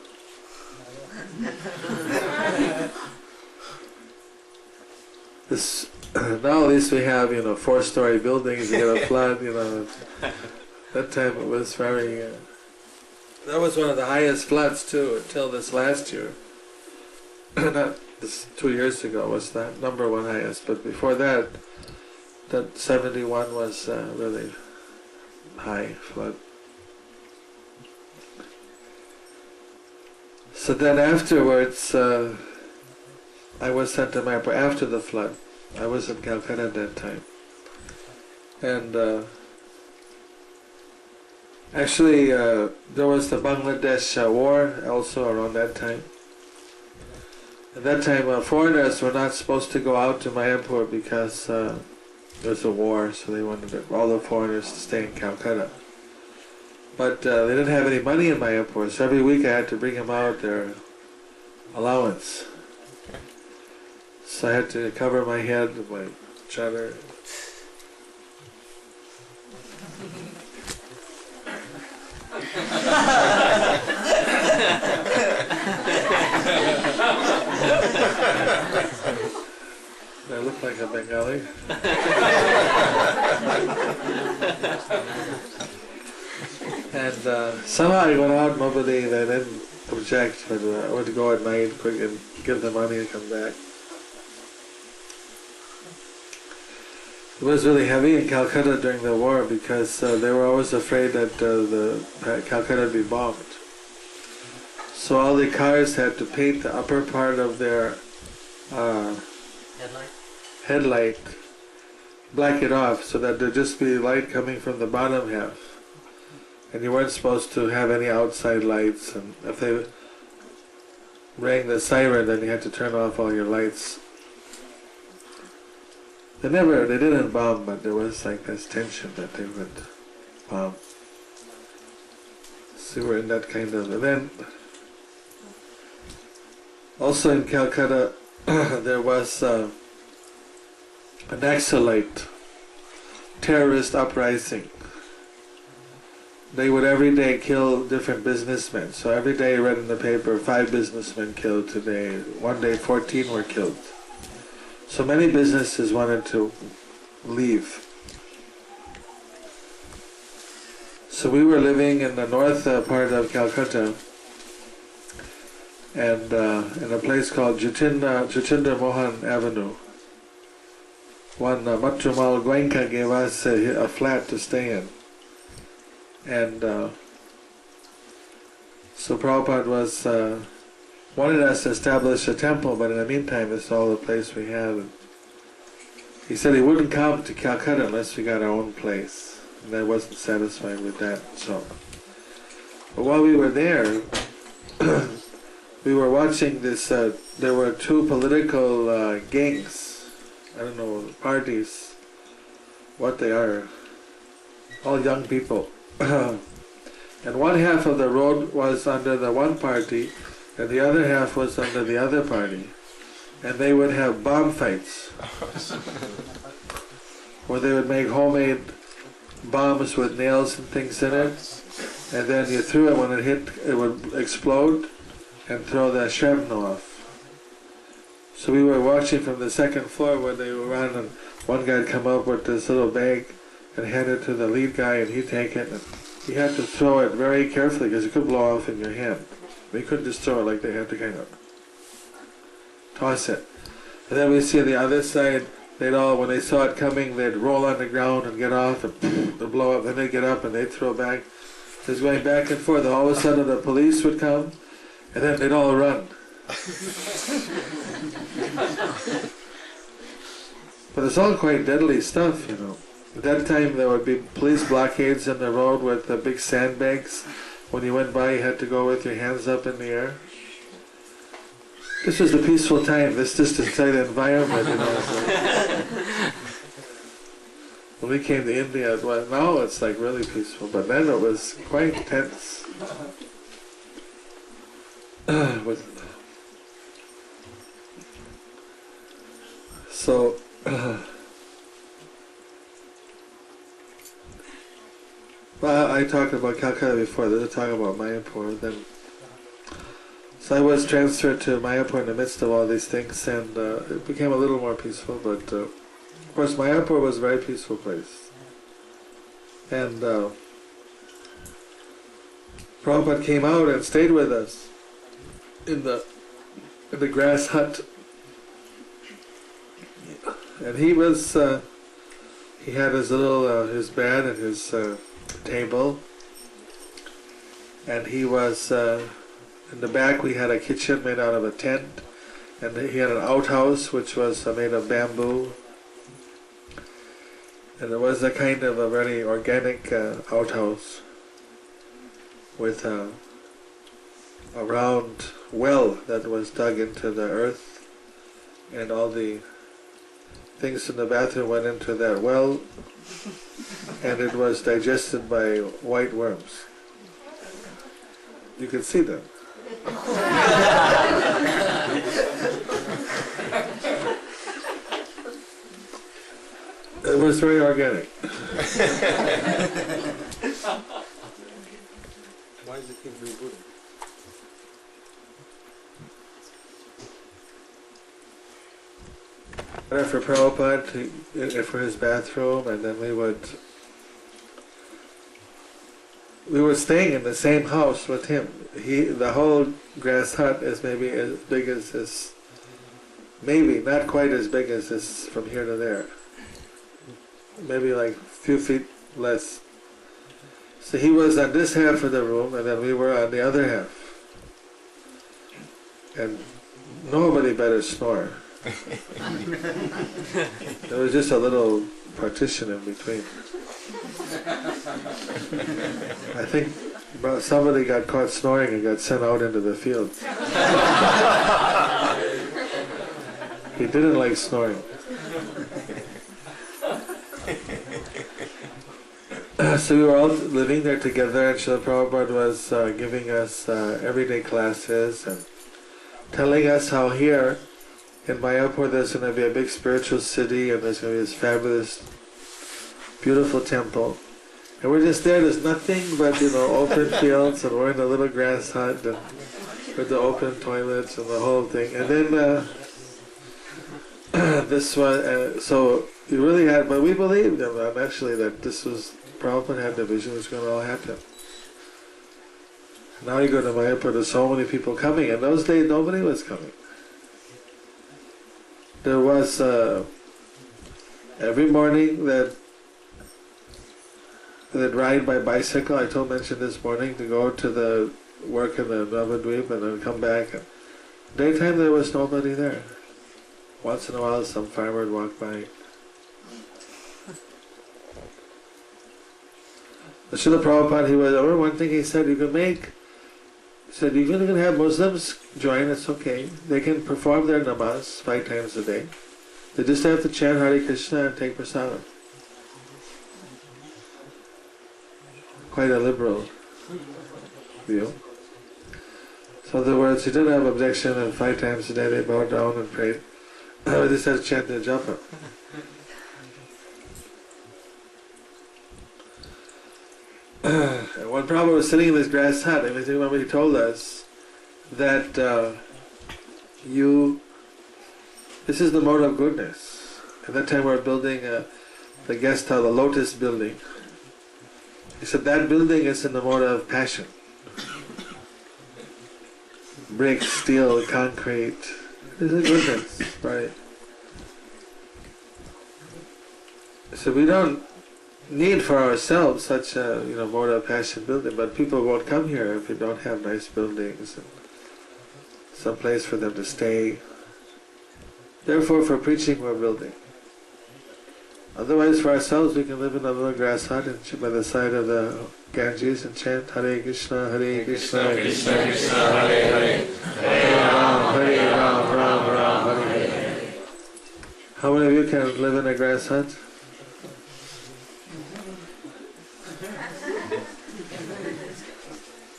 Now at least we have, 4-story buildings. You get a flood, That time it was very. That was one of the highest floods too until this last year. Not this 2 years ago was that number one highest, but before that, that 71 was really high flood. So then afterwards, I was sent to Mayapur after the flood. I was in Calcutta at that time. And actually, there was the Bangladesh war also around that time. At that time, foreigners were not supposed to go out to Mayapur because there was a war, so they wanted all the foreigners to stay in Calcutta. But they didn't have any money in Mayapur, so every week I had to bring them out their allowance. So I had to cover my head with my chadar. I look like a Bengali. And somehow I went out, nobody, they didn't object, but I would go at night quick and give them money and come back. It was really heavy in Calcutta during the war because they were always afraid that the Calcutta would be bombed. So all the cars had to paint the upper part of their headlight, black it off so that there'd just be light coming from the bottom half. And you weren't supposed to have any outside lights, and if they rang the siren then you had to turn off all your lights. They didn't bomb, but there was like this tension that they would bomb. So we were in that kind of event. Also in Calcutta, there was an Naxalite terrorist uprising. They would every day kill different businessmen. So every day I read in the paper, 5 businessmen killed today. One day 14 were killed. So many businesses wanted to leave. So we were living in the north part of Calcutta, and in a place called Jitendra Mohan Avenue. One Matrumal Goenka gave us a flat to stay in. And so Prabhupada was wanted us to establish a temple, but in the meantime this is all the place we had. And he said he wouldn't come to Calcutta unless we got our own place, and I wasn't satisfied with that. So, but while we were there, we were watching this. There were 2 political gangs. I don't know, parties, what they are. All young people. And one half of the road was under the one party, and the other half was under the other party. And they would have bomb fights, where they would make homemade bombs with nails and things in it, and then you threw it, when it hit, it would explode and throw the shrapnel off. So we were watching from the 2nd floor where they would run, and one guy would come up with this little bag and hand it to the lead guy, and he'd take it, and he had to throw it very carefully because it could blow off in your hand. They couldn't just throw it like they had to kind of toss it. And then we see the other side, they'd all, when they saw it coming, they'd roll on the ground and get off and they'd blow up, then they'd get up and they'd throw back. It was going back and forth. All of a sudden the police would come, and then they'd all run. But it's all quite deadly stuff, At that time there would be police blockades in the road with big sandbags. When you went by you had to go with your hands up in the air. This was a peaceful time, this just inside the environment, When we came to India, well, now it's like really peaceful, but then it was quite tense. So, well, I talked about Calcutta before, there's a talk about Mayapur. Then, so I was transferred to Mayapur in the midst of all these things, and it became a little more peaceful, but Of course, Mayapur was a very peaceful place. And Prabhupada came out and stayed with us in the grass hut. And he was, he had his little, his bed and his table. And he was, in the back we had a kitchen made out of a tent. And he had an outhouse which was made of bamboo. And it was a kind of a very organic outhouse with a round well that was dug into the earth, and all the things in the bathroom went into that well, and it was digested by white worms. You can see them. It was very organic. Why is it keep rebooting? For Prabhupada, for his bathroom, and then we were staying in the same house with him. The whole grass hut is maybe as big as this, maybe not quite as big as this from here to there. Maybe like a few feet less. So he was on this half of the room, and then we were on the other half. And nobody better snore. There was just a little partition in between. I think somebody got caught snoring and got sent out into the field. He didn't like snoring. So we were all living there together, and Srila Prabhupada was giving us everyday classes and telling us how here in Mayapur there's going to be a big spiritual city, and there's going to be this fabulous, beautiful temple. And we're just there, there's nothing but, open fields, and we're in a little grass hut, and with the open toilets and the whole thing. And then this one, so you really had, but we believed him, actually, that this was, Prabhupada had the vision, it was going to all happen. Now you go to Mayapur, there's so many people coming. In those days, nobody was coming. There was, every morning they'd ride by bicycle. I mentioned this morning, to go to the work in the Navadvip and then come back. And daytime there was nobody there. Once in a while some farmer would walk by. Srila Prabhupada, one thing he said, you're going to have Muslims join, it's okay. They can perform their namaz 5 times a day. They just have to chant Hare Krishna and take prasadam. Quite a liberal view. So in other words, he didn't have objection, and 5 times a day they bowed down and prayed. They just had to chant their japa. And when Prabhupada was sitting in this grass hut, remember he told us that this is the mode of goodness. At that time we were building the guest house, the Lotus building. He said that building is in the mode of passion. Brick, steel, concrete. This is goodness, right? So we don't need for ourselves such a mode of passion building, but people won't come here if we don't have nice buildings and some place for them to stay. Therefore, for preaching we're building. Otherwise, for ourselves, we can live in a little grass hut by the side of the Ganges and chant Hare Krishna, Hare Krishna, Krishna Krishna, Hare Hare, Hare Ram, Ram Ram, Hare Hare. How many of you can live in a grass hut?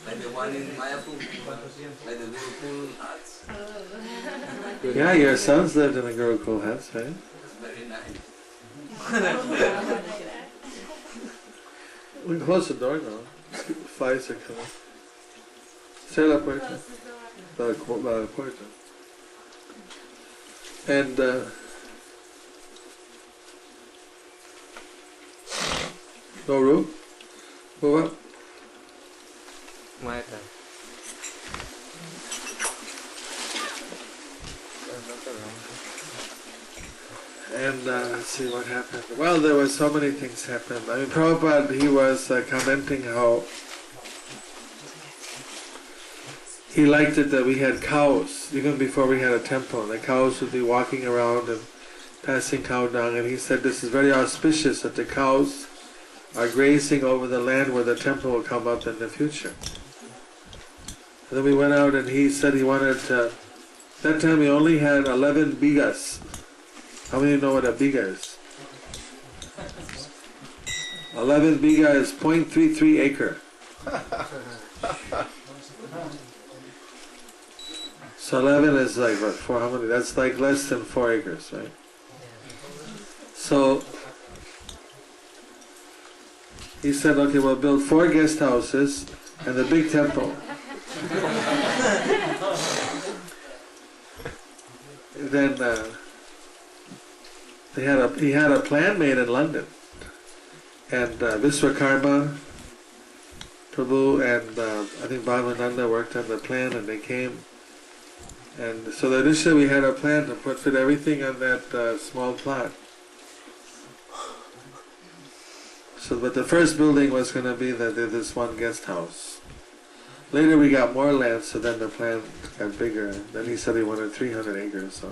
Like the one in Mayapur, like the Gurukul huts. Yeah, your sons lived in the Gurukul huts, right? Very nice. We can close the door now. Flies are coming. Cierra la puerta. La puerta. And No room? Move up. My turn. And let's see what happened. Well, there were so many things happened. I mean, Prabhupada, he was commenting how he liked it that we had cows, even before we had a temple. The cows would be walking around and passing cow dung, and he said this is very auspicious that the cows are grazing over the land where the temple will come up in the future. And then we went out and he said he wanted to, that time we only had 11 bigas. How many know what a biga is? 11 biga is 0.33 acre. So 11 is like what, how many? That's like less than 4 acres, right? So he said, okay, we'll build 4 guest houses and the big temple. And then he had a plan made in London, and Viswakarma Prabhu and I think Bhavananda worked on the plan, and they came. And so initially we had a plan to fit everything on that small plot. So, but the first building was going to be this one guest house. Later we got more land, so then the plan got bigger. Then he said he wanted 300 acres. So.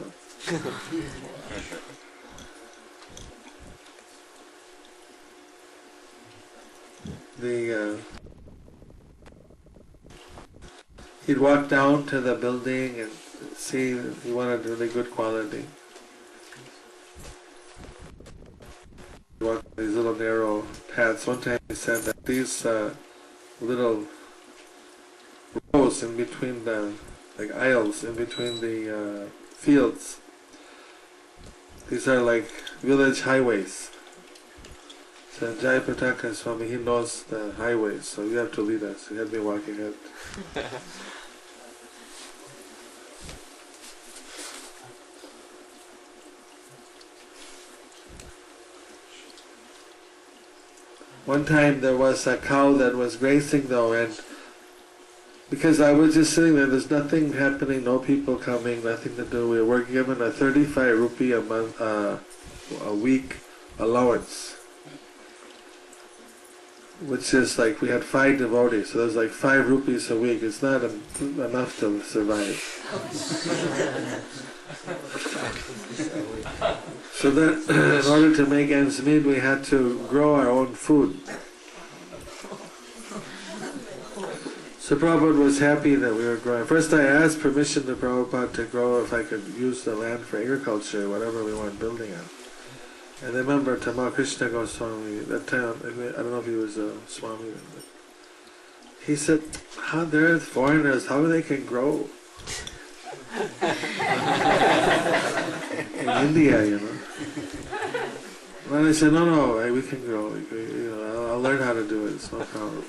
He'd walk down to the building and see he wanted really good quality. He walked these little narrow paths. One time he said that these little rows in between the, like aisles in between the fields, these are like village highways. So Jayapataka Swami, he knows the highways, so you have to lead us. He had me walking it. One time there was a cow that was grazing though, and because I was just sitting there, there's nothing happening, no people coming, nothing to do. We were given a 35 rupee a month, a week allowance, which is like we had 5 devotees, so there's like 5 rupees a week. It's not enough to survive. So then, in order to make ends meet, we had to grow our own food. So Prabhupada was happy that we were growing. First I asked permission to Prabhupada to grow if I could use the land for agriculture, whatever we want building on. And I remember Tamal Krishna Goswami, that time, I don't know if he was a Swami, but he said, how there are foreigners, how they can grow? In India, you know. And I said, no, we can grow. I'll learn how to do it. It's no problem.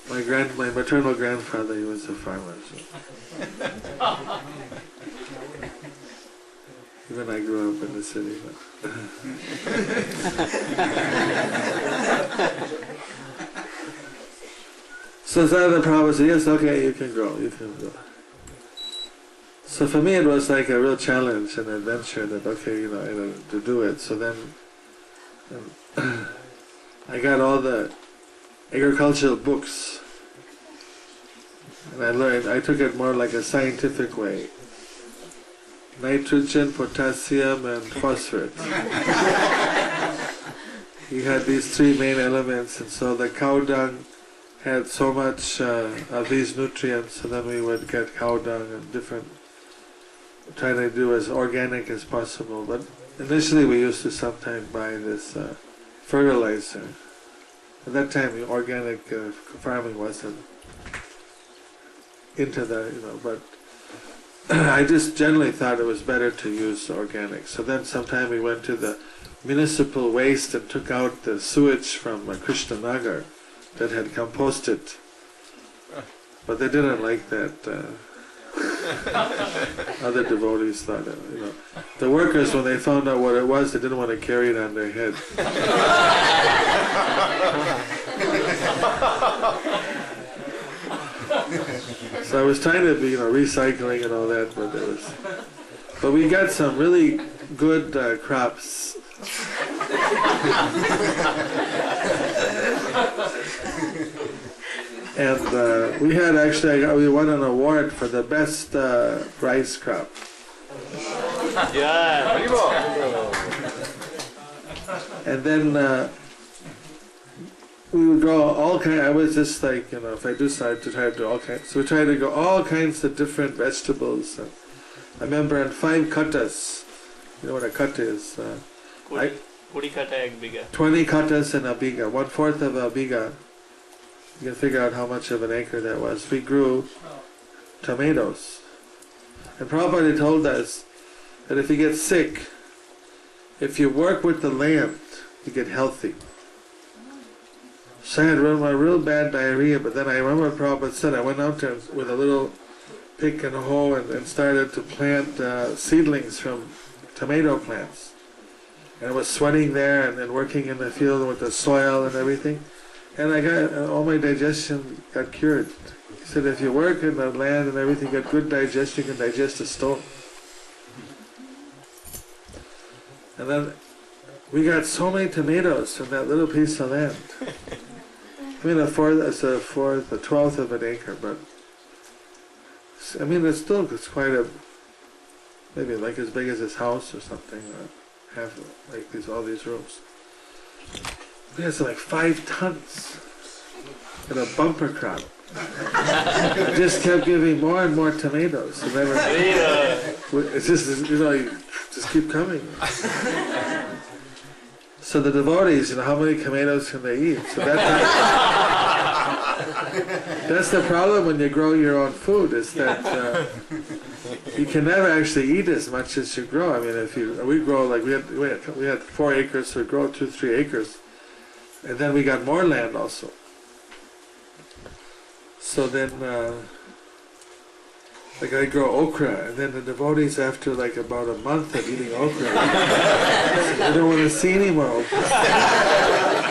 My maternal grandfather, he was a farmer. So. Even I grew up in the city. But so the Prabhupada said, yes, okay, you can grow. So for me it was like a real challenge, an adventure that, okay, to do it. So then I got all the agricultural books, and I took it more like a scientific way. Nitrogen, potassium and phosphorus. He had these 3 main elements, and so the cow dung had so much of these nutrients, and then we would get cow dung and trying to do as organic as possible. But initially we used to sometimes buy this fertilizer. At that time organic farming wasn't into that, but I just generally thought it was better to use organic. So then sometime we went to the municipal waste and took out the sewage from Krishnanagar that had composted. But they didn't like that. Other devotees thought, the workers, when they found out what it was, they didn't want to carry it on their head. So I was trying to be, recycling and all that, but we got some really good crops. And we had we won an award for the best rice crop. Yeah. And then we would grow all kinds. I was just like, if I decide to try to do all kinds, so we tried to grow all kinds of different vegetables. And I remember in 5 kattas. You know what a katta is? Kudi kata ek biga. 20 kattas in a biga, 1/4 of a biga. You can figure out how much of an acre that was. We grew tomatoes. And Prabhupada told us that if you get sick, if you work with the land, you get healthy. So I had a real bad diarrhea, but then I remember Prabhupada said, I went out there with a little pick and a hoe and started to plant seedlings from tomato plants. And I was sweating there and then working in the field with the soil and everything. And I got, all my digestion got cured. He said, if you work in the land and everything, got good digestion, you can digest a stone. And then we got so many tomatoes from that little piece of land. I mean, a 12th of an acre, but I mean, it's quite maybe like as big as this house or something, half like all these rooms. We had like 5 tons and a bumper crop. It just kept giving more and more tomatoes. It's just, you just keep coming. So the devotees, how many tomatoes can they eat? So that's the problem when you grow your own food, is that you can never actually eat as much as you grow. I mean, we grow like we had 4 acres, so we grow 2-3 acres. And then we got more land also. So then, like I grow okra, and then the devotees, after like about a month of eating okra, they don't want to see any more okra.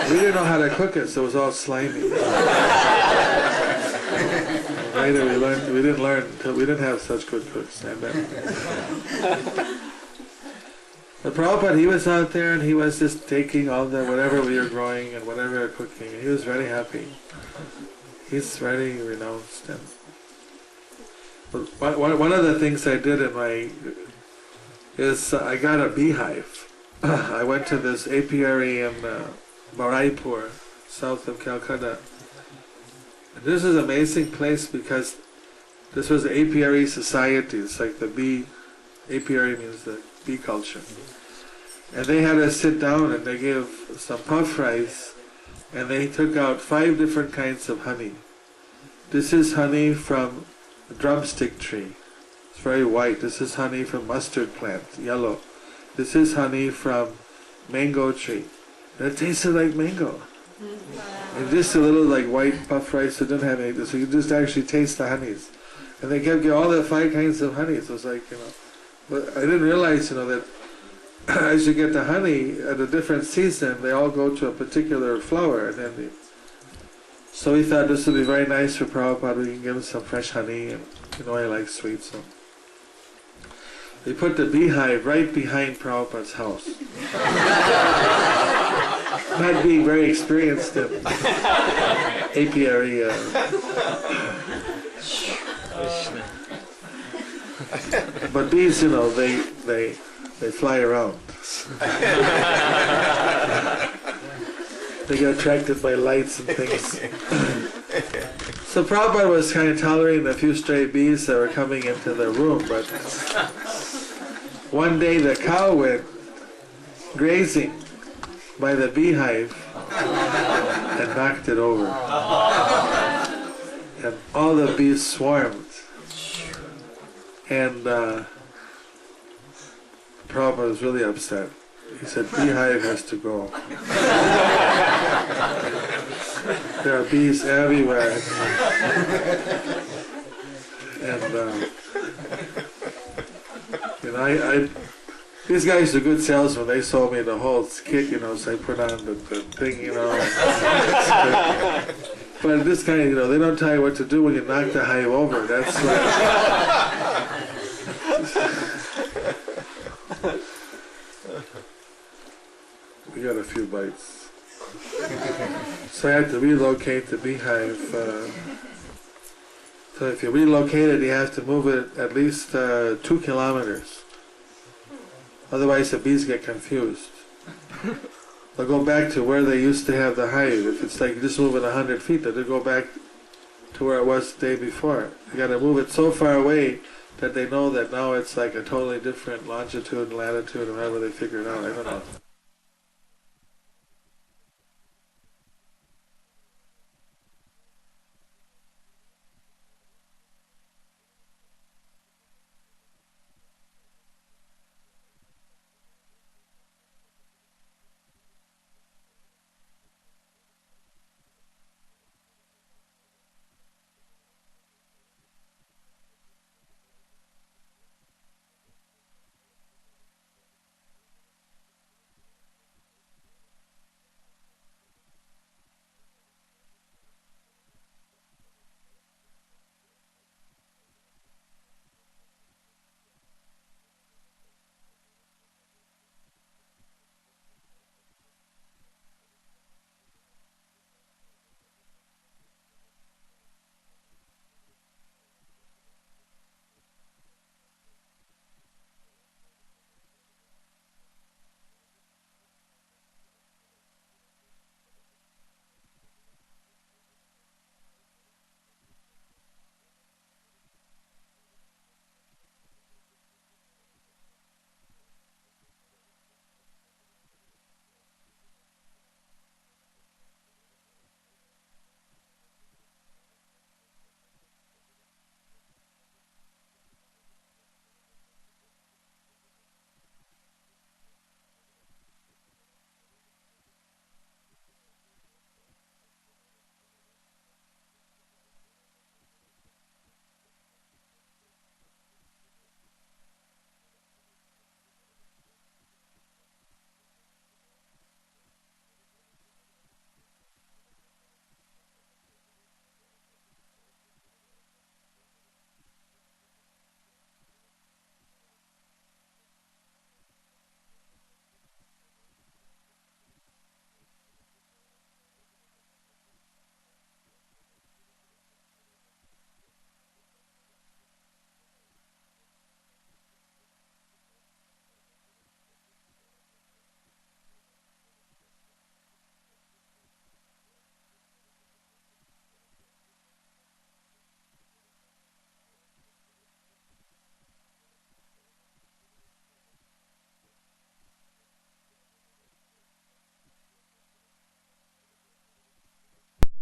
We didn't know how to cook it, so it was all slimy. Later we didn't learn until we didn't have such good cooks. But Prabhupada, he was out there and he was just taking all the whatever we were growing and whatever we were cooking, and he was very happy. He's very renounced. And but one of the things I did is I got a beehive. I went to this apiary in Maraipur, south of Calcutta. And this is an amazing place because this was the apiary society. It's like the bee, apiary means the bee culture. And they had us sit down and they gave some puff rice and they took out 5 different kinds of honey. This is honey from the drumstick tree. It's very white. This is honey from mustard plant, yellow. This is honey from mango tree. And it tasted like mango. And just a little like white puff rice, it didn't have anything, so you just actually taste the honeys. And they kept all the 5 kinds of honey. So it was like, but I didn't realize, that as you get the honey at a different season, they all go to a particular flower. And then so we thought this would be very nice for Prabhupada. We can give him some fresh honey, and I like sweets. So they put the beehive right behind Prabhupada's house. Not being very experienced in apiary. But bees, they fly around. They get attracted by lights and things. So Prabhupada was kind of tolerating a few stray bees that were coming into the room, but one day the cow went grazing by the beehive and knocked it over. And all the bees swarmed. And Prabhupada was really upset. He said, beehive has to go. There are bees everywhere. And you know, I these guys are good salesmen. They sold me the whole kit, you know, so I put on the thing, you know. But this kind of, you know, they don't tell you what to do when you knock the hive over. That's we got a few bites. So I had to relocate the beehive. So if you relocate it, you have to move it at least 2 kilometers. Otherwise the bees get confused. They'll go back to where they used to have the hive. If it's like you just move it 100 feet, they'll go back to where it was the day before. You got to move it so far away that they know that now it's like a totally different longitude and latitude, or however they figure it out. I don't know.